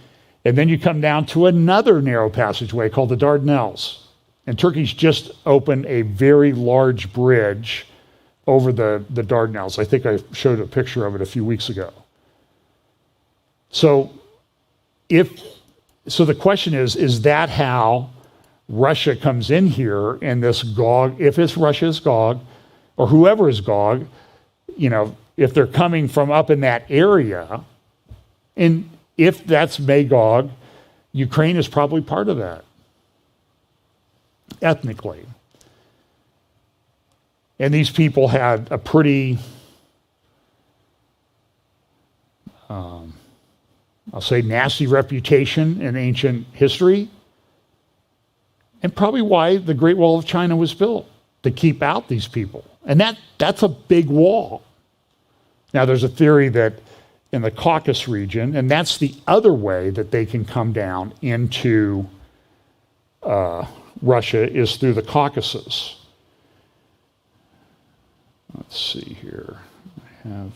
and then you come down to another narrow passageway called the Dardanelles. And Turkey's just opened a very large bridge over the Dardanelles. I think I showed a picture of it a few weeks ago. So the question is that how Russia comes in here and this Gog, if it's Russia's Gog, or whoever is Gog, if they're coming from up in that area, and if that's Magog, Ukraine is probably part of that, ethnically. And these people had a pretty, I'll say, nasty reputation in ancient history, and probably why the Great Wall of China was built, to keep out these people. And that's a big wall. Now, there's a theory that in the Caucasus region, and that's the other way that they can come down into Russia, is through the Caucasus. Let's see here. I have...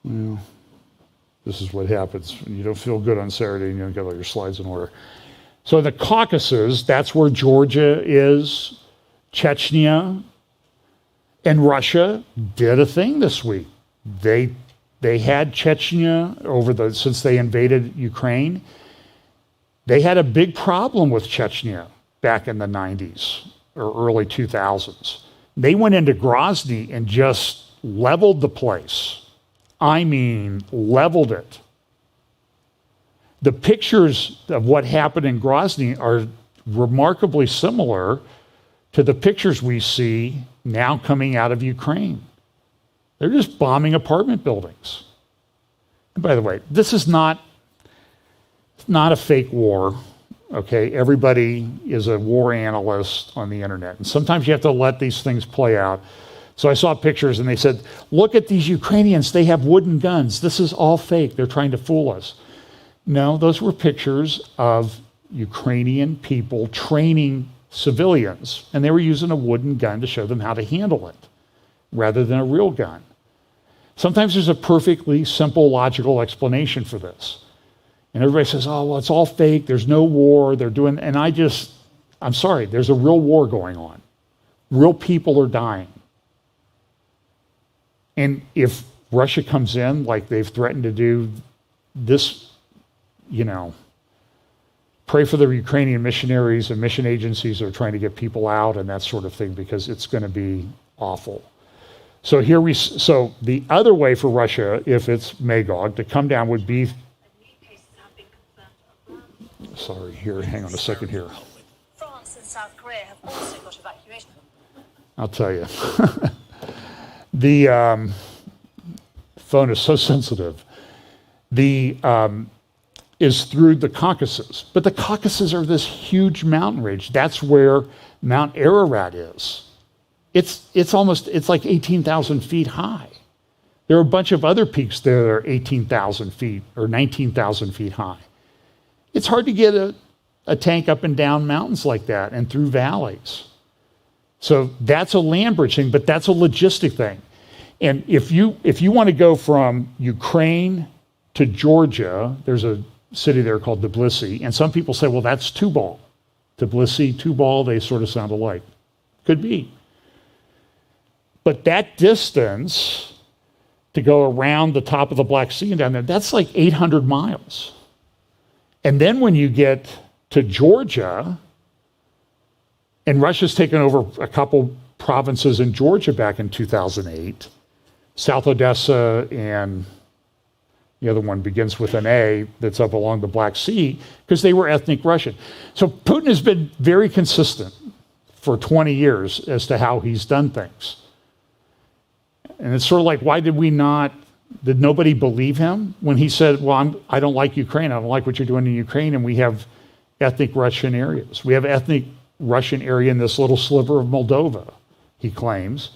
Well, this is what happens when you don't feel good on Saturday and you don't get all your slides in order. So the Caucasus, that's where Georgia is, Chechnya, and Russia did a thing this week. They had Chechnya since they invaded Ukraine. They had a big problem with Chechnya back in the 90s or early 2000s. They went into Grozny and just leveled the place. I mean, leveled it. The pictures of what happened in Grozny are remarkably similar to the pictures we see now coming out of Ukraine. They're just bombing apartment buildings. And by the way, this is not a fake war, okay? Everybody is a war analyst on the internet. And sometimes you have to let these things play out. So I saw pictures and they said, look at these Ukrainians, they have wooden guns. This is all fake. They're trying to fool us. No, those were pictures of Ukrainian people training civilians, and they were using a wooden gun to show them how to handle it rather than a real gun. Sometimes there's a perfectly simple, logical explanation for this. And everybody says, oh, well, it's all fake. There's no war. They're doing, and I'm sorry, there's a real war going on. Real people are dying. And if Russia comes in like they've threatened to do, this, pray for the Ukrainian missionaries and mission agencies that are trying to get people out and that sort of thing, because it's going to be awful. So the other way for Russia, if it's Magog, to come down would be, sorry, here, hang on a second here. France and South Korea have also got evacuation. I'll tell you. The phone is so sensitive. Is through the Caucasus. But the Caucasus are this huge mountain range. That's where Mount Ararat is. It's like 18,000 feet high. There are a bunch of other peaks there that are 18,000 feet or 19,000 feet high. It's hard to get a tank up and down mountains like that and through valleys. So that's a land bridge thing, but that's a logistic thing. And if you want to go from Ukraine to Georgia, there's a city there called Tbilisi, and some people say, well, that's Tubal. Tbilisi, Tubal, they sort of sound alike. Could be. But that distance to go around the top of the Black Sea and down there, that's like 800 miles. And then when you get to Georgia, and Russia's taken over a couple provinces in Georgia back in 2008, South Odessa, and the other one begins with an A, that's up along the Black Sea, because they were ethnic Russian. So Putin has been very consistent for 20 years as to how he's done things. And it's sort of like, why did nobody believe him when he said, well, I don't like Ukraine, I don't like what you're doing in Ukraine, and we have ethnic Russian areas. We have ethnic Russian area in this little sliver of Moldova, he claims.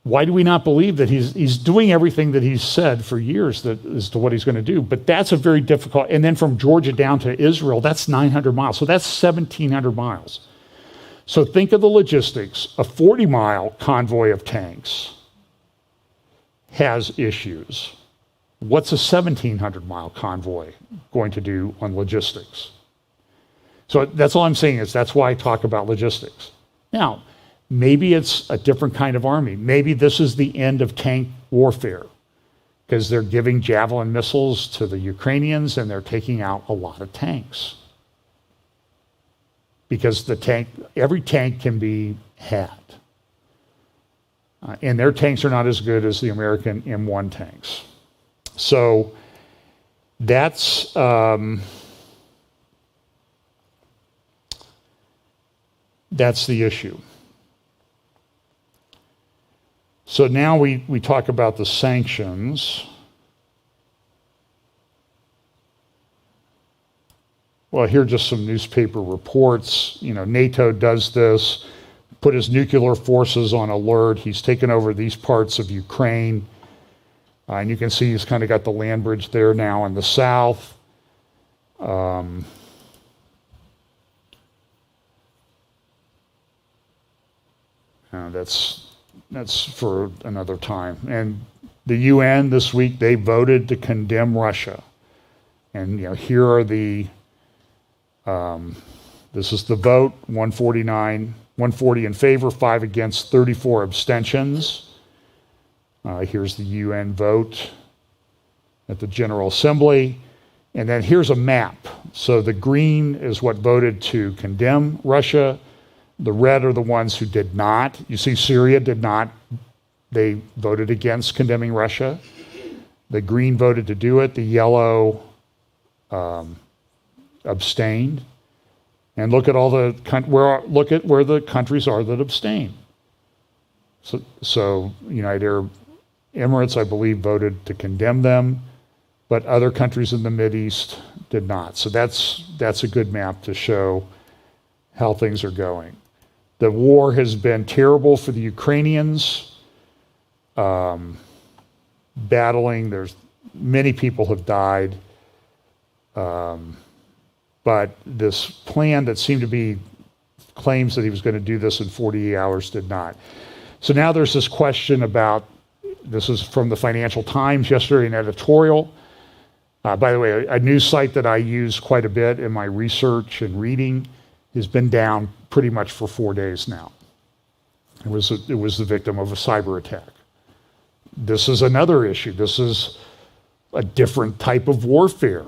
Why do we not believe that he's doing everything that he's said for years that as to what he's going to do? But that's a very difficult, and then from Georgia down to Israel, that's 900 miles. So that's 1,700 miles. So think of the logistics. A 40-mile convoy of tanks has issues. What's a 1,700-mile convoy going to do on logistics? So that's all I'm saying is that's why I talk about logistics. Now, maybe it's a different kind of army. Maybe this is the end of tank warfare because they're giving Javelin missiles to the Ukrainians and they're taking out a lot of tanks. Because every tank can be hacked. And their tanks are not as good as the American M1 tanks. So that's the issue. So now we talk about the sanctions. Well, here are just some newspaper reports. NATO does this, put his nuclear forces on alert. He's taken over these parts of Ukraine. And you can see he's kind of got the land bridge there now in the south. That's for another time. And the UN this week, they voted to condemn Russia. And here are the this is the vote, 140 in favor, 5 against, 34 abstentions. Here's the UN vote at the General Assembly. And then here's a map. So the green is what voted to condemn Russia. The red are the ones who did not. You see, Syria did not. They voted against condemning Russia. The green voted to do it. The yellow abstained. And look at look at where the countries are that abstain. So United Arab Emirates, I believe, voted to condemn them, but other countries in the Mideast did not. So that's a good map to show how things are going. The war has been terrible for the Ukrainians. Battling, many people have died. But this plan that seemed to be claims that he was going to do this in 48 hours did not. So now there's this question about, this is from the Financial Times yesterday, an editorial. By the way, a news site that I use quite a bit in my research and reading has been down pretty much for 4 days now. It was the victim of a cyber attack. This is another issue. This is a different type of warfare.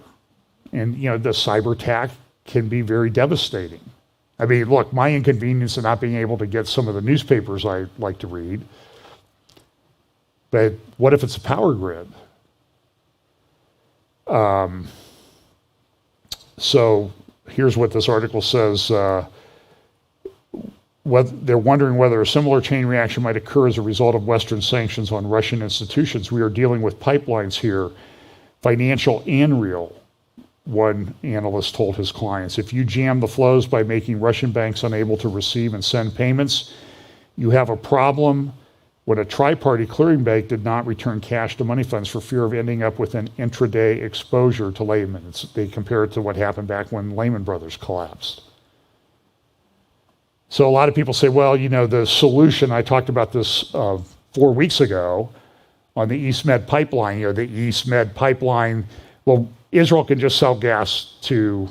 And, the cyber attack can be very devastating. I mean, look, my inconvenience of not being able to get some of the newspapers I like to read. But what if it's a power grid? So here's what this article says. They're wondering whether a similar chain reaction might occur as a result of Western sanctions on Russian institutions. We are dealing with pipelines here, financial and real. One analyst told his clients, if you jam the flows by making Russian banks unable to receive and send payments, you have a problem. When a tri-party clearing bank did not return cash to money funds for fear of ending up with an intraday exposure to Lehman. They compare it to what happened back when Lehman Brothers collapsed. So a lot of people say, well, the solution, I talked about this 4 weeks ago on the East Med pipeline, the East Med pipeline, well, Israel can just sell gas to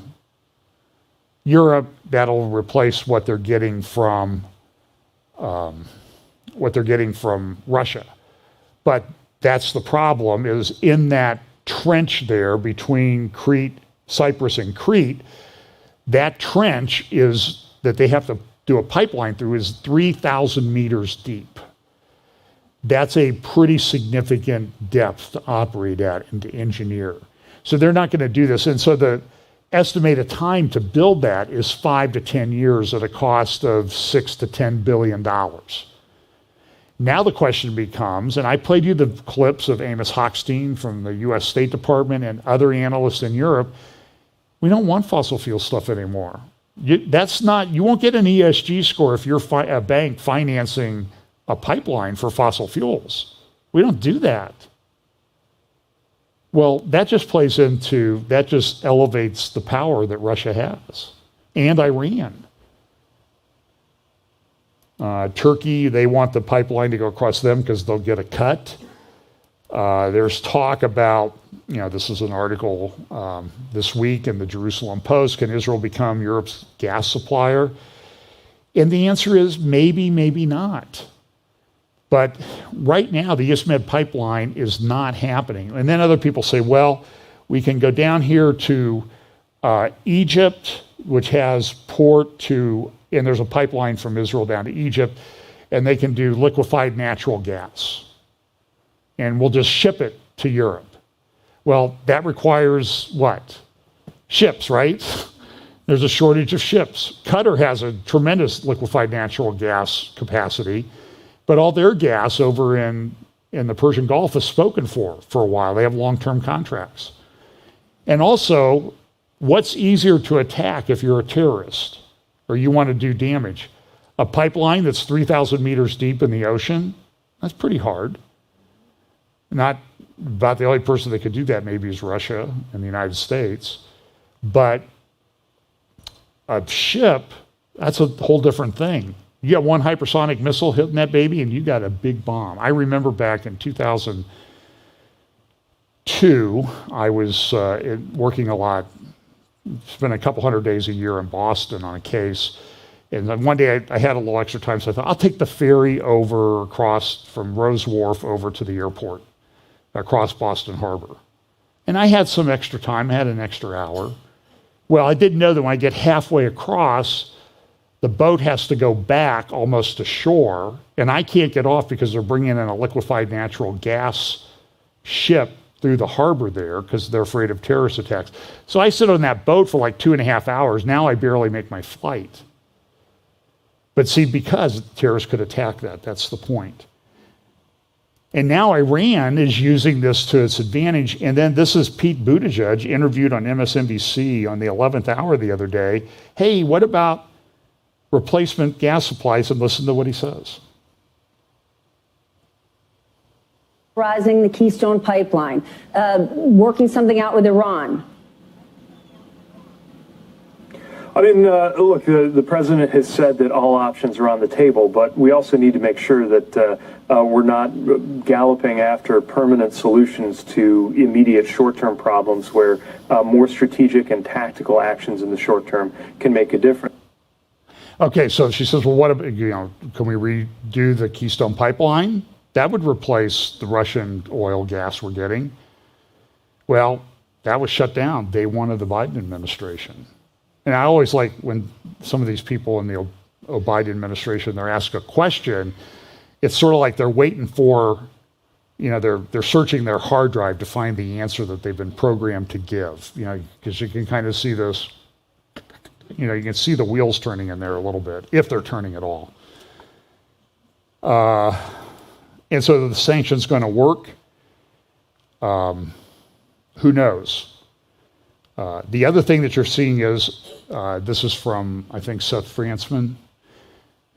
Europe. That'll replace what they're getting from Russia. But that's the problem, is in that trench there between Cyprus and Crete, that trench is that they have to do a pipeline through is 3,000 meters deep. That's a pretty significant depth to operate at and to engineer. So they're not going to do this. And so the estimated time to build that is 5 to 10 years at a cost of $6 to $10 billion. Now the question becomes, and I played you the clips of Amos Hochstein from the US State Department and other analysts in Europe, we don't want fossil fuel stuff anymore. You won't get an ESG score if you're a bank financing a pipeline for fossil fuels. We don't do that. Well, that just elevates the power that Russia has, and Iran. Turkey, they want the pipeline to go across them because they'll get a cut. There's talk about, this is an article this week in the Jerusalem Post, can Israel become Europe's gas supplier? And the answer is maybe, maybe not. But right now, the East-Med pipeline is not happening. And then other people say, well, we can go down here to Egypt, which has port to, and there's a pipeline from Israel down to Egypt, and they can do liquefied natural gas. And we'll just ship it to Europe. Well, that requires what? Ships, right? There's a shortage of ships. Qatar has a tremendous liquefied natural gas capacity, but all their gas over in the Persian Gulf is spoken for a while. They have long-term contracts. And also, what's easier to attack if you're a terrorist or you want to do damage? A pipeline that's 3,000 meters deep in the ocean? That's pretty hard. Not about the only person that could do that maybe is Russia and the United States. But a ship, that's a whole different thing. You got one hypersonic missile hitting that baby and you got a big bomb. I remember back in 2002, I was working a lot, spent a couple hundred days a year in Boston on a case. And then one day I had a little extra time, so I thought, I'll take the ferry across from Rose Wharf over to the airport, across Boston Harbor. And I had some extra time, I had an extra hour. Well, I didn't know that when I get halfway across, the boat has to go back almost to shore, and I can't get off because they're bringing in a liquefied natural gas ship through the harbor there because they're afraid of terrorist attacks. So I sit on that boat for like 2.5 hours. Now I barely make my flight. But see, because terrorists could attack that, that's the point. And now Iran is using this to its advantage. And then this is Pete Buttigieg interviewed on MSNBC on the 11th hour the other day. Hey, what about replacement gas supplies? And listen to what he says. Rising the Keystone Pipeline, working something out with Iran. I mean, look, the president has said that all options are on the table, but we also need to make sure that we're not galloping after permanent solutions to immediate short-term problems where more strategic and tactical actions in the short term can make a difference. Okay, so she says, well, what about, can we redo the Keystone Pipeline? That would replace the Russian oil gas we're getting. Well, that was shut down day one of the Biden administration. And I always like when some of these people in the Biden administration, they're asked a question, it's sort of like they're waiting for, they're searching their hard drive to find the answer that they've been programmed to give, because you can kind of see this, you can see the wheels turning in there a little bit, if they're turning at all. And so the sanctions going to work? Who knows? The other thing that you're seeing is, this is from, I think, Seth Frantzman.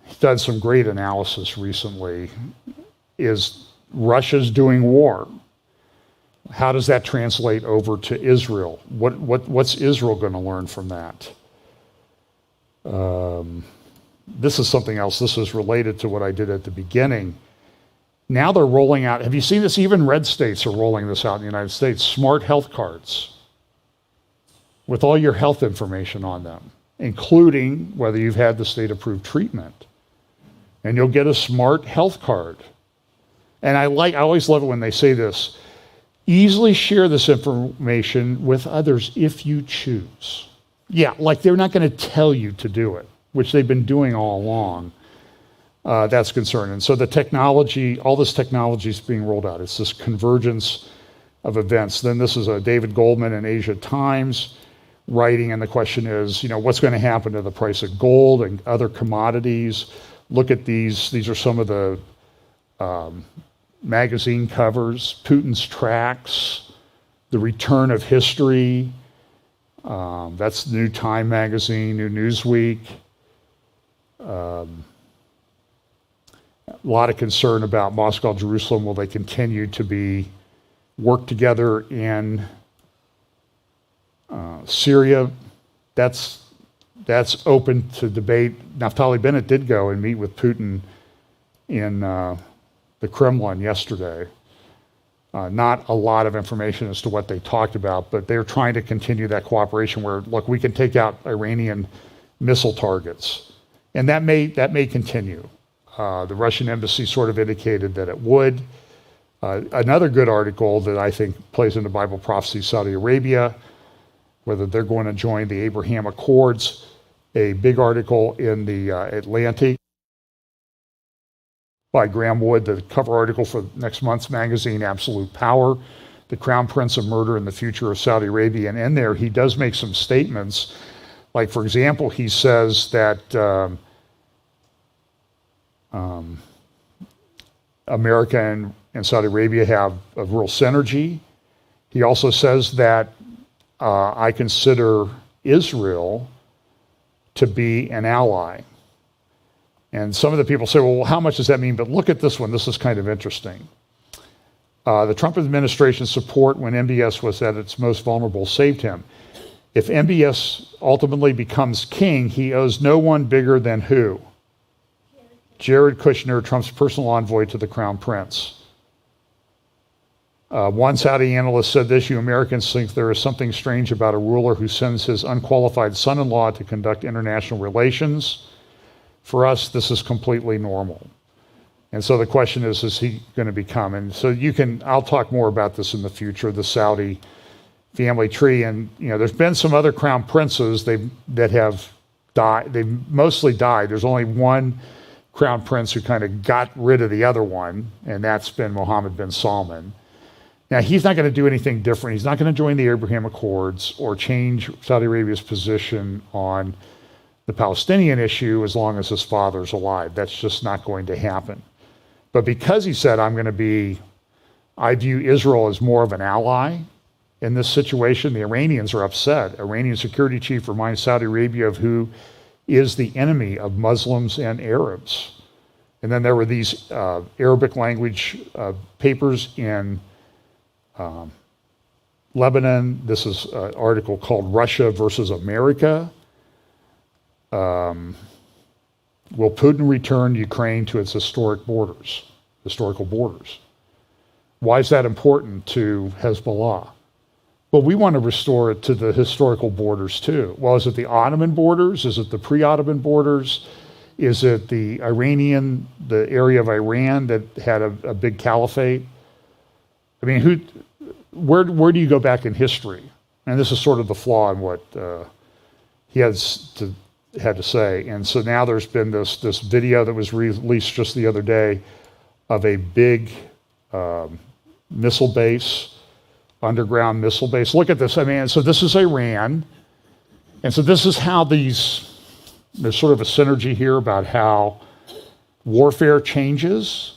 He's done some great analysis recently. Is Russia's doing war? How does that translate over to Israel? What's Israel going to learn from that? This is something else. This is related to what I did at the beginning. Now they're rolling out, have you seen this? Even red states are rolling this out in the United States, smart health cards with all your health information on them, including whether you've had the state-approved treatment. And you'll get a smart health card. And I always love it when they say this, easily share this information with others if you choose. Yeah, like they're not going to tell you to do it, which they've been doing all along. That's concerning. And so the technology, all this technology is being rolled out. It's this convergence of events. Then this is a David Goldman in Asia Times writing, and the question is, what's going to happen to the price of gold and other commodities? Look at these. These are some of the magazine covers. Putin's tracks, the return of history. That's New Time magazine, New Newsweek. A lot of concern about Moscow, Jerusalem. Will they continue to work together in Syria? That's open to debate. Naftali Bennett did go and meet with Putin in the Kremlin yesterday. Not a lot of information as to what they talked about, but they're trying to continue that cooperation where, look, we can take out Iranian missile targets. And that may continue. The Russian embassy sort of indicated that it would. Another good article that I think plays into Bible prophecy, Saudi Arabia, whether they're going to join the Abraham Accords, a big article in the Atlantic by Graham Wood, the cover article for next month's magazine, Absolute Power, the Crown Prince of Murder and the Future of Saudi Arabia. And in there, he does make some statements. Like, for example, he says that America and Saudi Arabia have a real synergy. He also says that I consider Israel to be an ally. And some of the people say, well, how much does that mean? But look at this one. This is kind of interesting. The Trump administration's support when MBS was at its most vulnerable saved him. If MBS ultimately becomes king, he owes no one bigger than who? Jared Kushner, Trump's personal envoy to the Crown Prince. One Saudi analyst said this: you Americans think there is something strange about a ruler who sends his unqualified son-in-law to conduct international relations. For us, this is completely normal. And so the question is he going to become? And so I'll talk more about this in the future, the Saudi family tree. And, there's been some other crown princes that have died. They've mostly died. There's only one crown prince who kind of got rid of the other one, and that's been Mohammed bin Salman. Now, he's not going to do anything different. He's not going to join the Abraham Accords or change Saudi Arabia's position on the Palestinian issue as long as his father's alive. That's just not going to happen. But because he said, I view Israel as more of an ally in this situation, the Iranians are upset. Iranian security chief reminds Saudi Arabia of who is the enemy of Muslims and Arabs. And then there were these Arabic language papers in Lebanon. This is an article called Russia versus America. Will Putin return Ukraine to its historical borders? Why is that important to Hezbollah? Well, we want to restore it to the historical borders too. Well, is it the Ottoman borders? Is it the pre-Ottoman borders? Is it the area of Iran that had a big caliphate? I mean, where do you go back in history? And this is sort of the flaw in what he had to say. And so now there's been this video that was released just the other day of a big missile base, underground missile base. Look at this. I mean, so this is Iran. And so this is how there's sort of a synergy here about how warfare changes.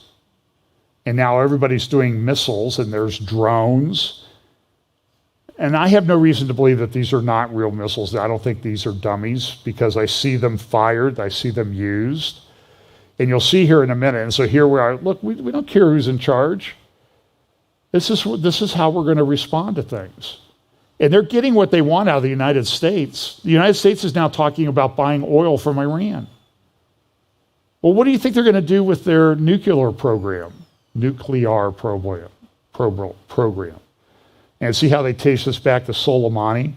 And now everybody's doing missiles and there's drones. And I have no reason to believe that these are not real missiles. I don't think these are dummies because I see them fired. I see them used. And you'll see here in a minute. And so here we are. Look, we don't care who's in charge. This is how we're going to respond to things. And they're getting what they want out of the United States. The United States is now talking about buying oil from Iran. Well, what do you think they're going to do with their nuclear program? Program. And see how they taste us back to Soleimani?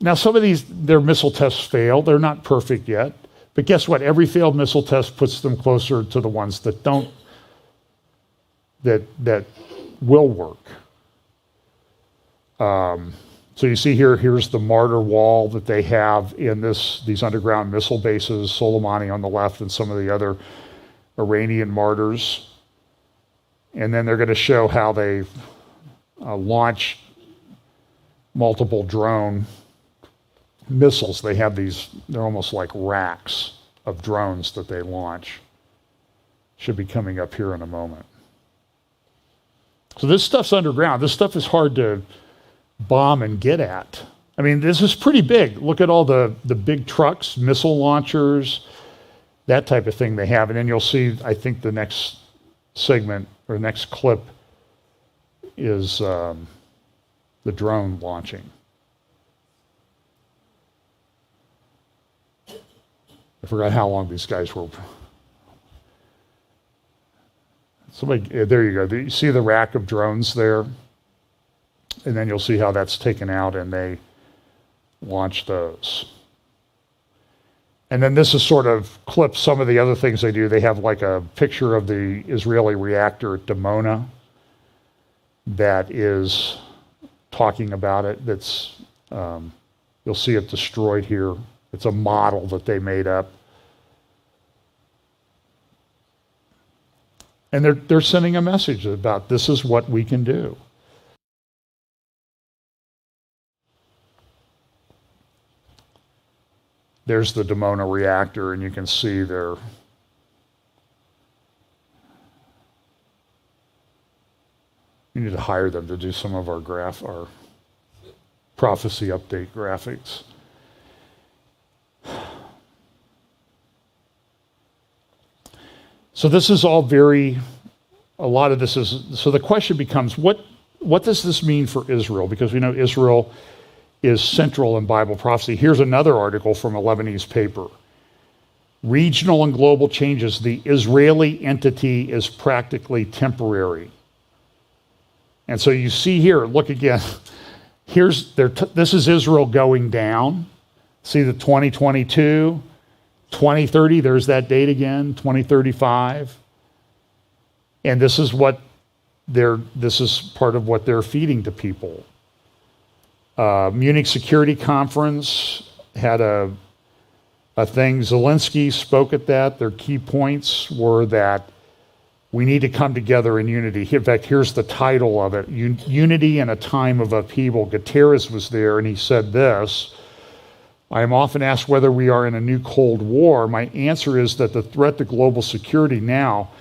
Now, some of their missile tests fail. They're not perfect yet. But guess what? Every failed missile test puts them closer to the ones that don't, that will work. So you see here's the Martyr Wall that they have in these underground missile bases, Soleimani on the left and some of the other Iranian martyrs. And then they're going to show how they launch multiple drone missiles. They have they're almost like racks of drones that they launch. Should be coming up here in a moment. So this stuff's underground. This stuff is hard to bomb and get at. I mean, this is pretty big. Look at all the big trucks, missile launchers. that type of thing they have. And then you'll see, I think the next segment or next clip is the drone launching. I forgot how long these guys were. Somebody, there you go. You see the rack of drones there? And then you'll see how that's taken out and they launch those. And then this is sort of clips some of the other things they do. They have like a picture of the Israeli reactor at Dimona that is talking about it. That's you'll see it destroyed here. It's a model that they made up. And they're sending a message about this is what we can do. There's the Dimona reactor, and you can see there. We need to hire them to do some of our prophecy update graphics. So this is all a lot of this is, so the question becomes, what does this mean for Israel? Because we know Israel is central in Bible prophecy. Here's another article from a Lebanese paper. Regional and global changes, the Israeli entity is practically temporary. And so you see here, look again, this is Israel going down. See the 2022, 2030, there's that date again, 2035. And this is part of what they're feeding to people. Munich Security Conference had a thing. Zelensky spoke at that. Their key points were that we need to come together in unity. In fact, here's the title of it, Unity in a Time of Upheaval. Guterres was there and he said this, I am often asked whether we are in a new Cold War. My answer is that the threat to global security now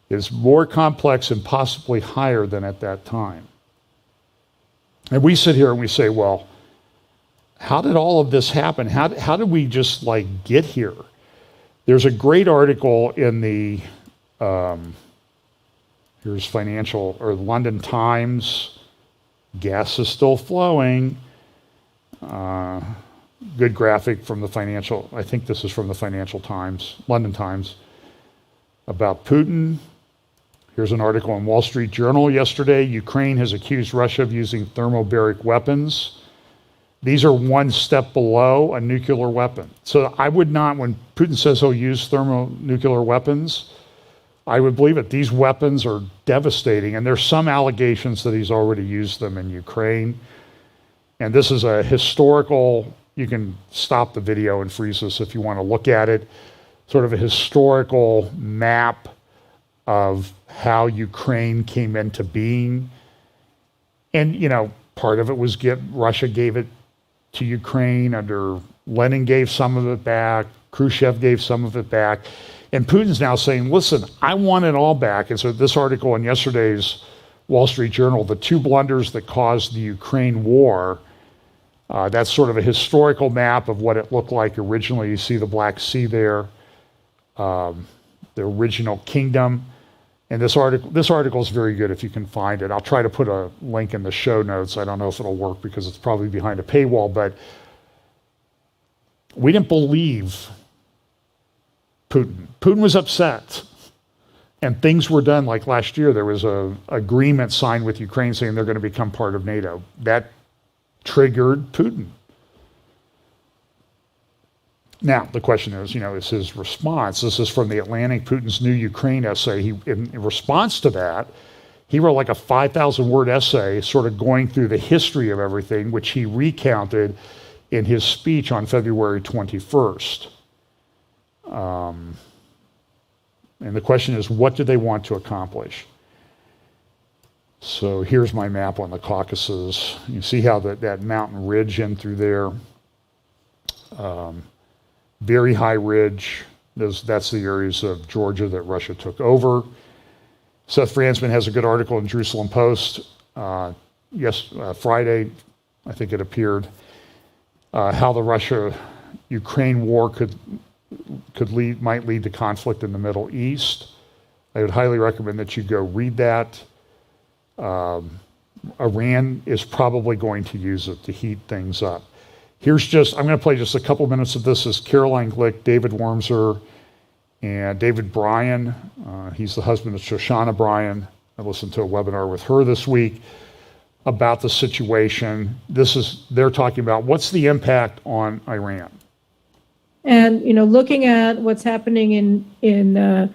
is more complex and possibly higher than at that time. And we sit here and we say, well, how did all of this happen? How did we just get here? There's a great article in the, here's financial, or London Times, gas is still flowing. Good graphic from the financial, I think this is from the Financial Times, London Times, about Putin. Here's an article in Wall Street Journal yesterday. Ukraine has accused Russia of using thermobaric weapons. These are one step below a nuclear weapon. So I would not, when Putin says he'll use thermonuclear weapons, I would believe it. These weapons are devastating, and there's some allegations that he's already used them in Ukraine. And this is a historical, you can stop the video and freeze this if you want to look at it, sort of a historical map of how Ukraine came into being. And, part of it was Russia gave it to Ukraine under Lenin gave some of it back, Khrushchev gave some of it back. And Putin's now saying, listen, I want it all back. And so this article in yesterday's Wall Street Journal, the two blunders that caused the Ukraine war, that's sort of a historical map of what it looked like originally. You see the Black Sea there, the original kingdom. And this article is very good if you can find it. I'll try to put a link in the show notes. I don't know if it'll work because it's probably behind a paywall, but we didn't believe Putin. Putin was upset. And things were done, like last year, there was an agreement signed with Ukraine saying they're going to become part of NATO. That triggered Putin. Now, the question is, is his response. This is from The Atlantic, Putin's new Ukraine essay. In response to that, he wrote like a 5,000-word essay sort of going through the history of everything, which he recounted in his speech on February 21st. And the question is, what do they want to accomplish? So here's my map on the Caucasus. You see how that mountain ridge in through there. Very high ridge. That's the areas of Georgia that Russia took over. Seth Franzman has a good article in Jerusalem Post. Friday, I think it appeared, how the Russia-Ukraine war could might lead to conflict in the Middle East. I would highly recommend that you go read that. Iran is probably going to use it to heat things up. I'm going to play just a couple minutes of this. Is Caroline Glick, David Wormser, and David Bryan. He's the husband of Shoshana Bryan. I listened to a webinar with her this week about the situation. They're talking about what's the impact on Iran. And, looking at what's happening in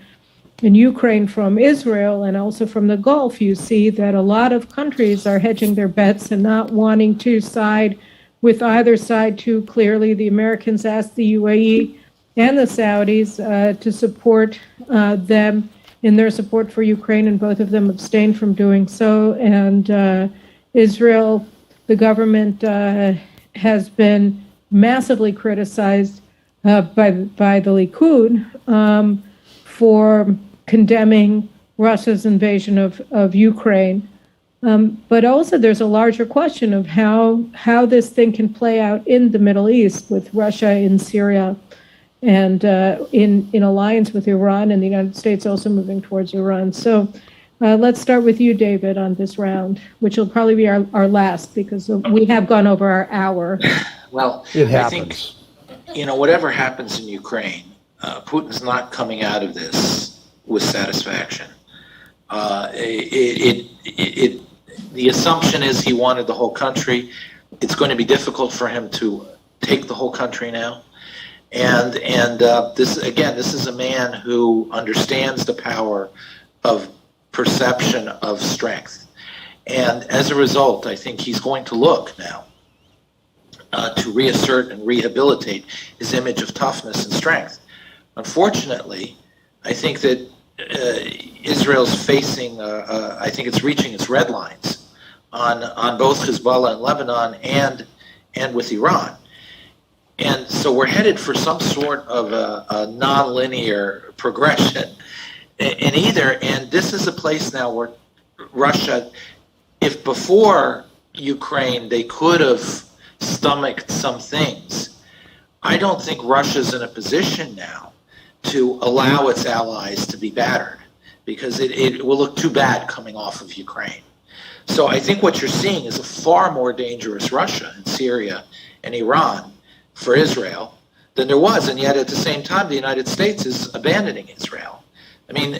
Ukraine from Israel and also from the Gulf, you see that a lot of countries are hedging their bets and not wanting to side with either side too clearly. The Americans asked the UAE and the Saudis to support them in their support for Ukraine, and both of them abstained from doing so. And Israel, the government, has been massively criticized by the Likud for condemning Russia's invasion of Ukraine. But also there's a larger question of how this thing can play out in the Middle East with Russia in Syria and in alliance with Iran, and the United States also moving towards Iran. So let's start with you, David, on this round, which will probably be our last because we have gone over our hour. Well, It I think, happens. whatever happens in Ukraine, Putin's not coming out of this with satisfaction. The assumption is he wanted the whole country. It's going to be difficult for him to take the whole country now. And this is a man who understands the power of perception of strength. And as a result, I think he's going to look now to reassert and rehabilitate his image of toughness and strength. Unfortunately, I think that Israel's facing, I think it's reaching its red lines on both Hezbollah and Lebanon and with Iran. And so we're headed for some sort of a nonlinear progression in either. And this is a place now where Russia, if before Ukraine they could have stomached some things, I don't think Russia's in a position now to allow its allies to be battered, because it will look too bad coming off of Ukraine. So I think what you're seeing is a far more dangerous Russia in Syria and Iran for Israel than there was, and yet at the same time the United States is abandoning Israel. I mean,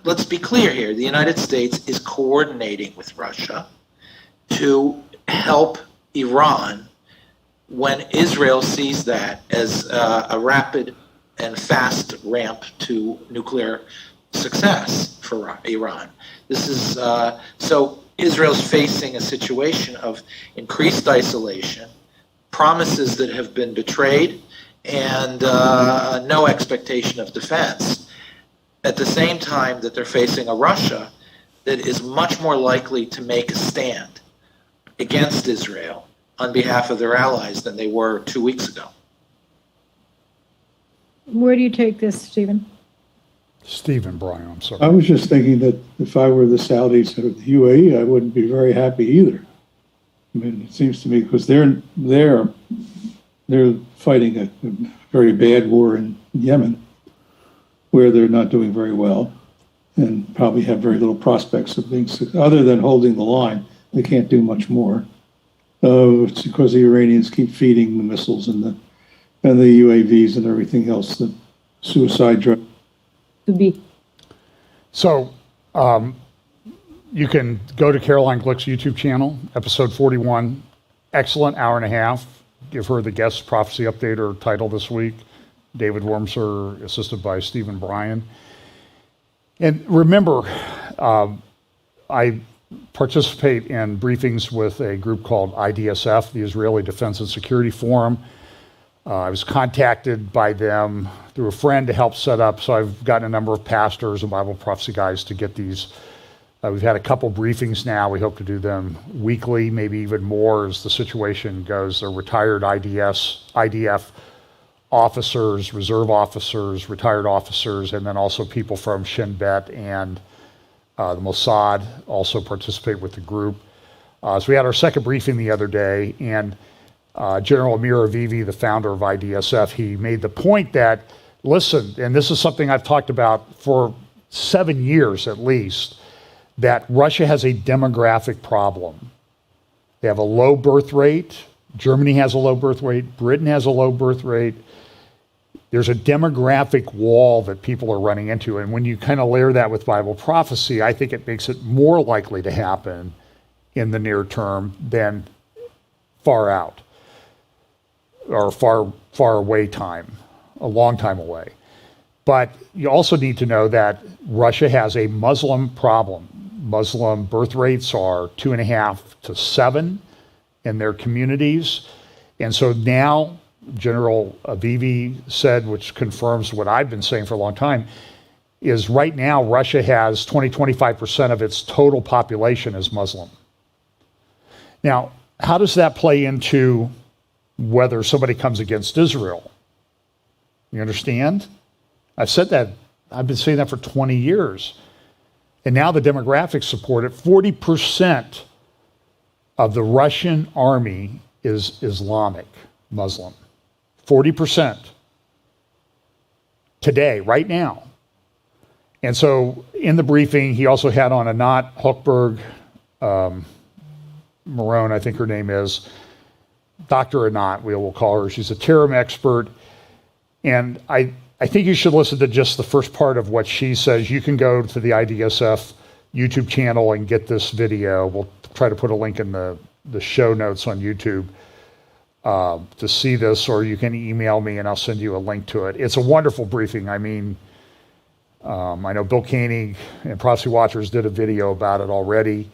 let's be clear here. The United States is coordinating with Russia to help Iran when Israel sees that as a rapid and fast ramp to nuclear success for Iran. This is so Israel's facing a situation of increased isolation, promises that have been betrayed, and no expectation of defense. At the same time that they're facing a Russia that is much more likely to make a stand against Israel on behalf of their allies than they were 2 weeks ago. Where do you take this, Stephen? Stephen Bryan, I'm sorry. I was just thinking that if I were the Saudis or the UAE, I wouldn't be very happy either. I mean, it seems to me because they're fighting a very bad war in Yemen, where they're not doing very well, and probably have very little prospects of being other than holding the line. They can't do much more. It's because the Iranians keep feeding the missiles and the UAVs and everything else, the suicide drone. So you can go to Caroline Glick's YouTube channel, episode 41, excellent hour and a half. Give her the guest prophecy updater title this week. David Wormser, assisted by Stephen Bryan. And remember, I participate in briefings with a group called IDSF, the Israeli Defense and Security Forum. I was contacted by them through a friend to help set up, so I've gotten a number of pastors and Bible prophecy guys to get these. We've had a couple briefings now. We hope to do them weekly, maybe even more as the situation goes. They're retired IDF officers, reserve officers, retired officers, and then also people from Shin Bet and the Mossad also participate with the group. So we had our second briefing the other day, and General Amir Avivi, the founder of IDSF, he made the point that, listen, and this is something I've talked about for 7 years at least, that Russia has a demographic problem. They have a low birth rate. Germany has a low birth rate. Britain has a low birth rate. There's a demographic wall that people are running into. And when you kind of layer that with Bible prophecy, I think it makes it more likely to happen in the near term than far out or far away time, a long time away. But you also need to know that Russia has a Muslim problem. Muslim birth rates are 2.5 to 7 in their communities. And so now General Avivi said, which confirms what I've been saying for a long time, is right now Russia has 25% of its total population is Muslim. Now, how does that play into whether somebody comes against Israel? You understand? I've said that. I've been saying that for 20 years. And now the demographics support it. 40% of the Russian army is Islamic, Muslim. 40% today, right now. And so in the briefing, he also had on Anat Hochberg, Marone, I think her name is, Dr. Anat, we will call her. She's a terror expert. And I think you should listen to just the first part of what she says. You can go to the IDSF YouTube channel and get this video. We'll try to put a link in the show notes on YouTube to see this, or you can email me and I'll send you a link to it. It's a wonderful briefing. I mean, I know Bill Koenig and Prophecy Watchers did a video about it already,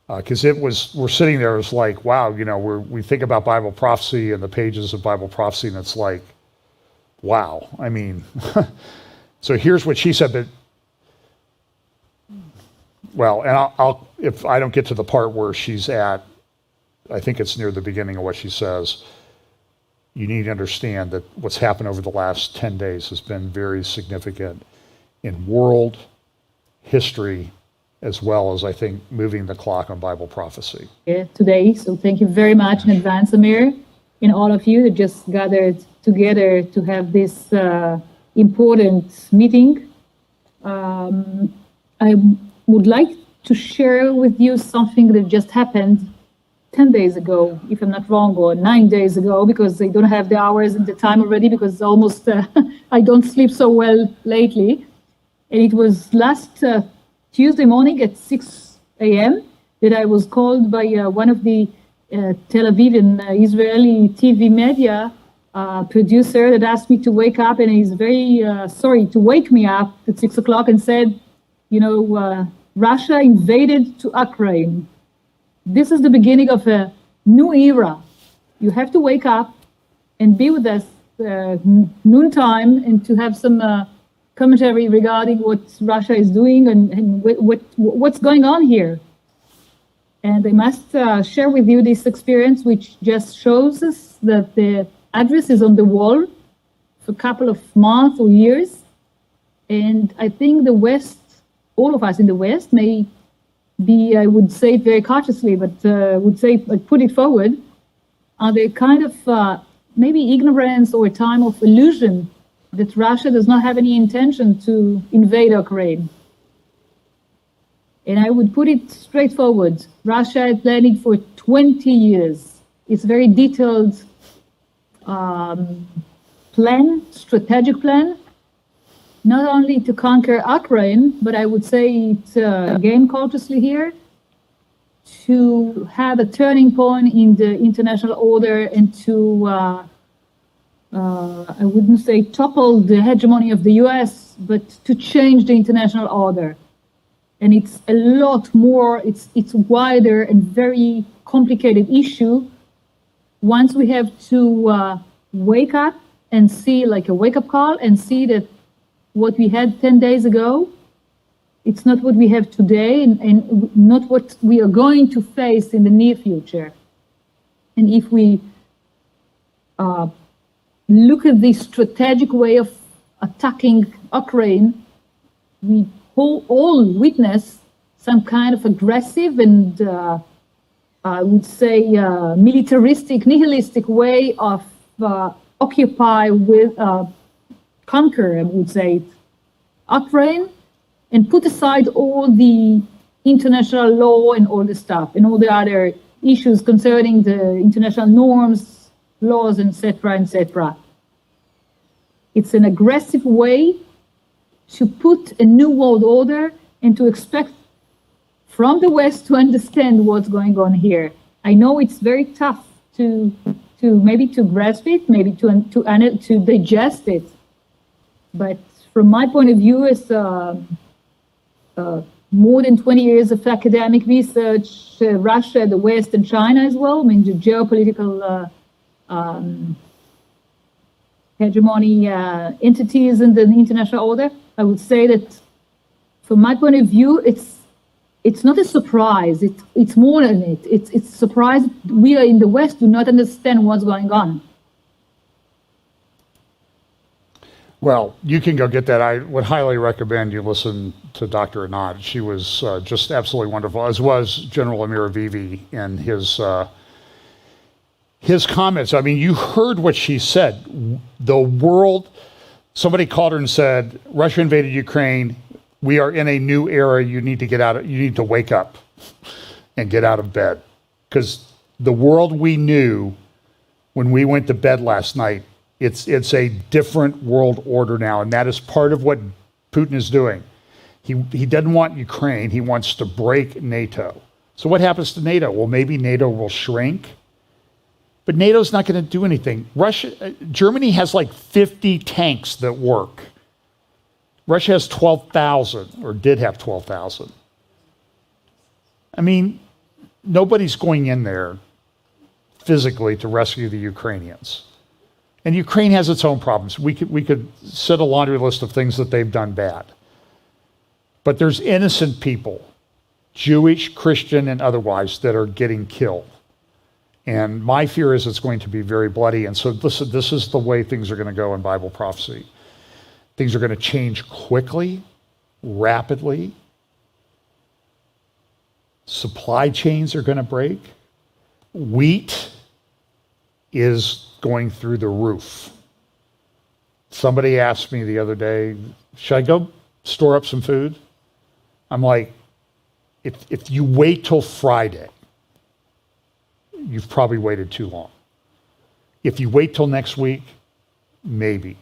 because we're sitting there, it's like, wow, you know, we think about Bible prophecy and the pages of Bible prophecy, and it's like, wow. I mean, so here's what she said, but, well, and I'll if I don't get to the part where she's at, I think it's near the beginning of what she says. You need to understand that what's happened over the last 10 days has been very significant in world history, as well as, I think, moving the clock on Bible prophecy. Today, so thank you very much in advance, Amir, and all of you that just gathered together to have this important meeting. I would like to share with you something that just happened 10 days ago, if I'm not wrong, or 9 days ago, because I don't have the hours and the time already, because almost I don't sleep so well lately. And it was last Tuesday morning at 6 a.m. that I was called by one of the Tel Aviv and Israeli TV media producer that asked me to wake up, and he's very sorry to wake me up at 6 o'clock and said, you know, Russia invaded to Ukraine. This is the beginning of a new era. You have to wake up and be with us noontime and to have some commentary regarding what Russia is doing and what's going on here. And I must share with you this experience, which just shows us that the address is on the wall for a couple of months or years. And I think the West, all of us in the West, may be, I would say it very cautiously, but would say, put it forward, are the kind of maybe ignorance or a time of illusion that Russia does not have any intention to invade Ukraine. And I would put it straightforward. Russia is planning for 20 years. It's a very detailed plan, strategic plan, not only to conquer Ukraine, but I would say it's again cautiously here, to have a turning point in the international order and to, I wouldn't say topple the hegemony of the US, but to change the international order. And it's a lot more, it's wider and very complicated issue. Once we have to wake up and see, like a wake-up call, and see that what we had 10 days ago, it's not what we have today, and not what we are going to face in the near future. And if we look at the strategic way of attacking Ukraine, we all witness some kind of aggressive and I would say, militaristic, nihilistic way of occupy with conquer, I would say, Ukraine, and put aside all the international law and all the stuff and all the other issues concerning the international norms, laws, etc., etc. It's an aggressive way to put a new world order and to expect from the West to understand what's going on here. I know it's very tough to maybe to grasp it, maybe to digest it, but from my point of view, as more than 20 years of academic research, Russia, the West, and China as well. I mean, the geopolitical hegemony entities in the international order. I would say that, from my point of view, it's not a surprise. It's more than it. It's a surprise. We are in the West do not understand what's going on. Well, you can go get that. I would highly recommend you listen to Dr. Anand. She was just absolutely wonderful, as was General Amir Avivi in his comments. I mean, you heard what she said. The world, somebody called her and said, Russia invaded Ukraine. We are in a new era. You need to wake up and get out of bed. Because the world we knew when we went to bed last night, it's a different world order now, and that is part of what Putin is doing. He doesn't want Ukraine. He wants to break NATO. So what happens to NATO? Well, maybe NATO will shrink, but NATO's not going to do anything. Germany has like 50 tanks that work. Russia has 12,000, or did have 12,000. I mean, nobody's going in there physically to rescue the Ukrainians. And Ukraine has its own problems. We could set a laundry list of things that they've done bad. But there's innocent people, Jewish, Christian, and otherwise, that are getting killed. And my fear is it's going to be very bloody. And so this is the way things are going to go in Bible prophecy. Things are going to change quickly, rapidly. Supply chains are going to break. Wheat is going through the roof. Somebody asked me the other day, should I go store up some food? I'm like, if you wait till Friday, you've probably waited too long. If you wait till next week, maybe.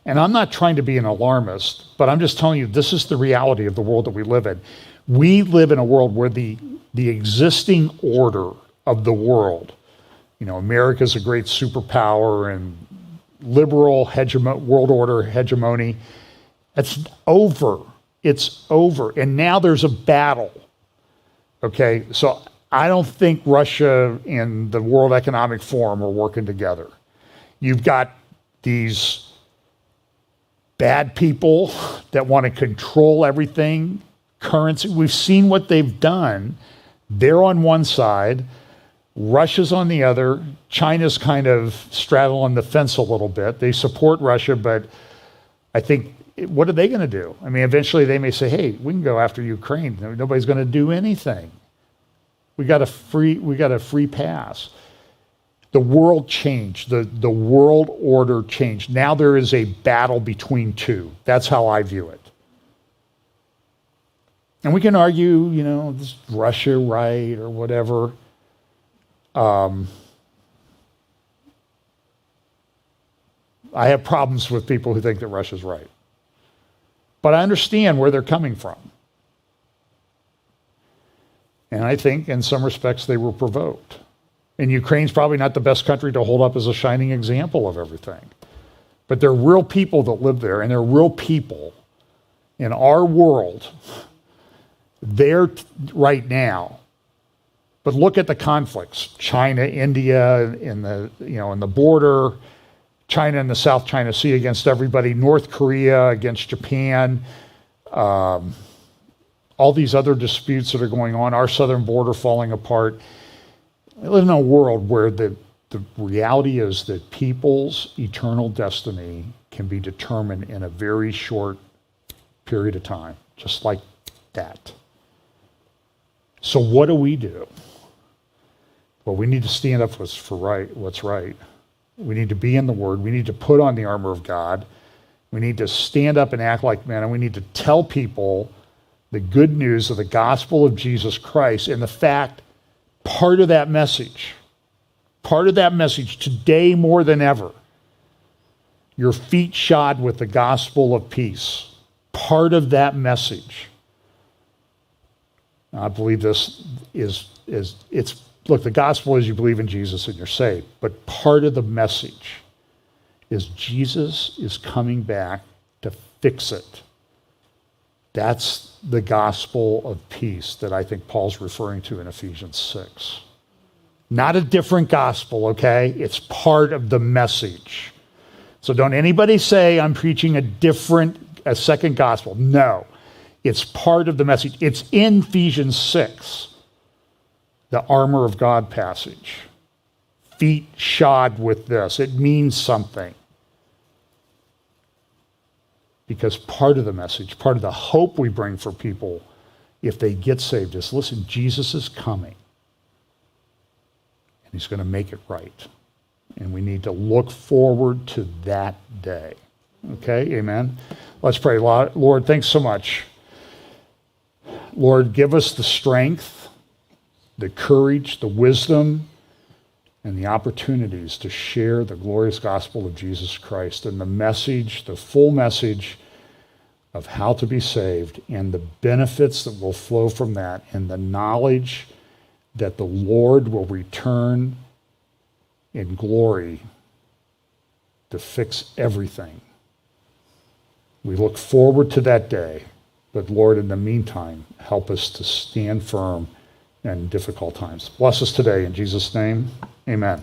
And I'm not trying to be an alarmist, but I'm just telling you, this is the reality of the world that we live in. We live in a world where the existing order of the world, you know, America's a great superpower and liberal world order hegemony. It's over. It's over. And now there's a battle. Okay, so I don't think Russia and the World Economic Forum are working together. You've got these bad people that want to control everything, currency. We've seen what they've done. They're on one side. Russia's on the other. China's kind of straddling the fence a little bit. They support Russia, but I think, what are they going to do? I mean, eventually they may say, hey, we can go after Ukraine. Nobody's going to do anything. We got a free pass. The world changed. The world order changed. Now there is a battle between two. That's how I view it. And we can argue, you know, is Russia right or whatever. I have problems with people who think that Russia's right. But I understand where they're coming from. And I think in some respects they were provoked. And Ukraine's probably not the best country to hold up as a shining example of everything. But there are real people that live there, and there are real people in our world there right now. But look at the conflicts. China, India, in the border, China in the South China Sea against everybody, North Korea against Japan, all these other disputes that are going on, our southern border falling apart. We live in a world where the reality is that people's eternal destiny can be determined in a very short period of time, just like that. So what do we do? Well, we need to stand up for what's right. We need to be in the Word. We need to put on the armor of God. We need to stand up and act like men, and we need to tell people the good news of the gospel of Jesus Christ and the fact, part of that message today more than ever, your feet shod with the gospel of peace. Part of that message. I believe this look, the gospel is you believe in Jesus and you're saved, but part of the message is Jesus is coming back to fix it. That's the gospel of peace that I think Paul's referring to in Ephesians 6. Not a different gospel, okay? It's part of the message. So don't anybody say I'm preaching a second gospel. No, it's part of the message. It's in Ephesians 6, the armor of God passage. Feet shod with this. It means something. Because part of the message, part of the hope we bring for people if they get saved is, listen, Jesus is coming. And he's going to make it right. And we need to look forward to that day. Okay, amen? Let's pray. Lord, thanks so much. Lord, give us the strength, the courage, the wisdom, and the opportunities to share the glorious gospel of Jesus Christ and the message, the full message of how to be saved and the benefits that will flow from that and the knowledge that the Lord will return in glory to fix everything. We look forward to that day, but Lord, in the meantime, help us to stand firm in difficult times. Bless us today in Jesus' name. Amen.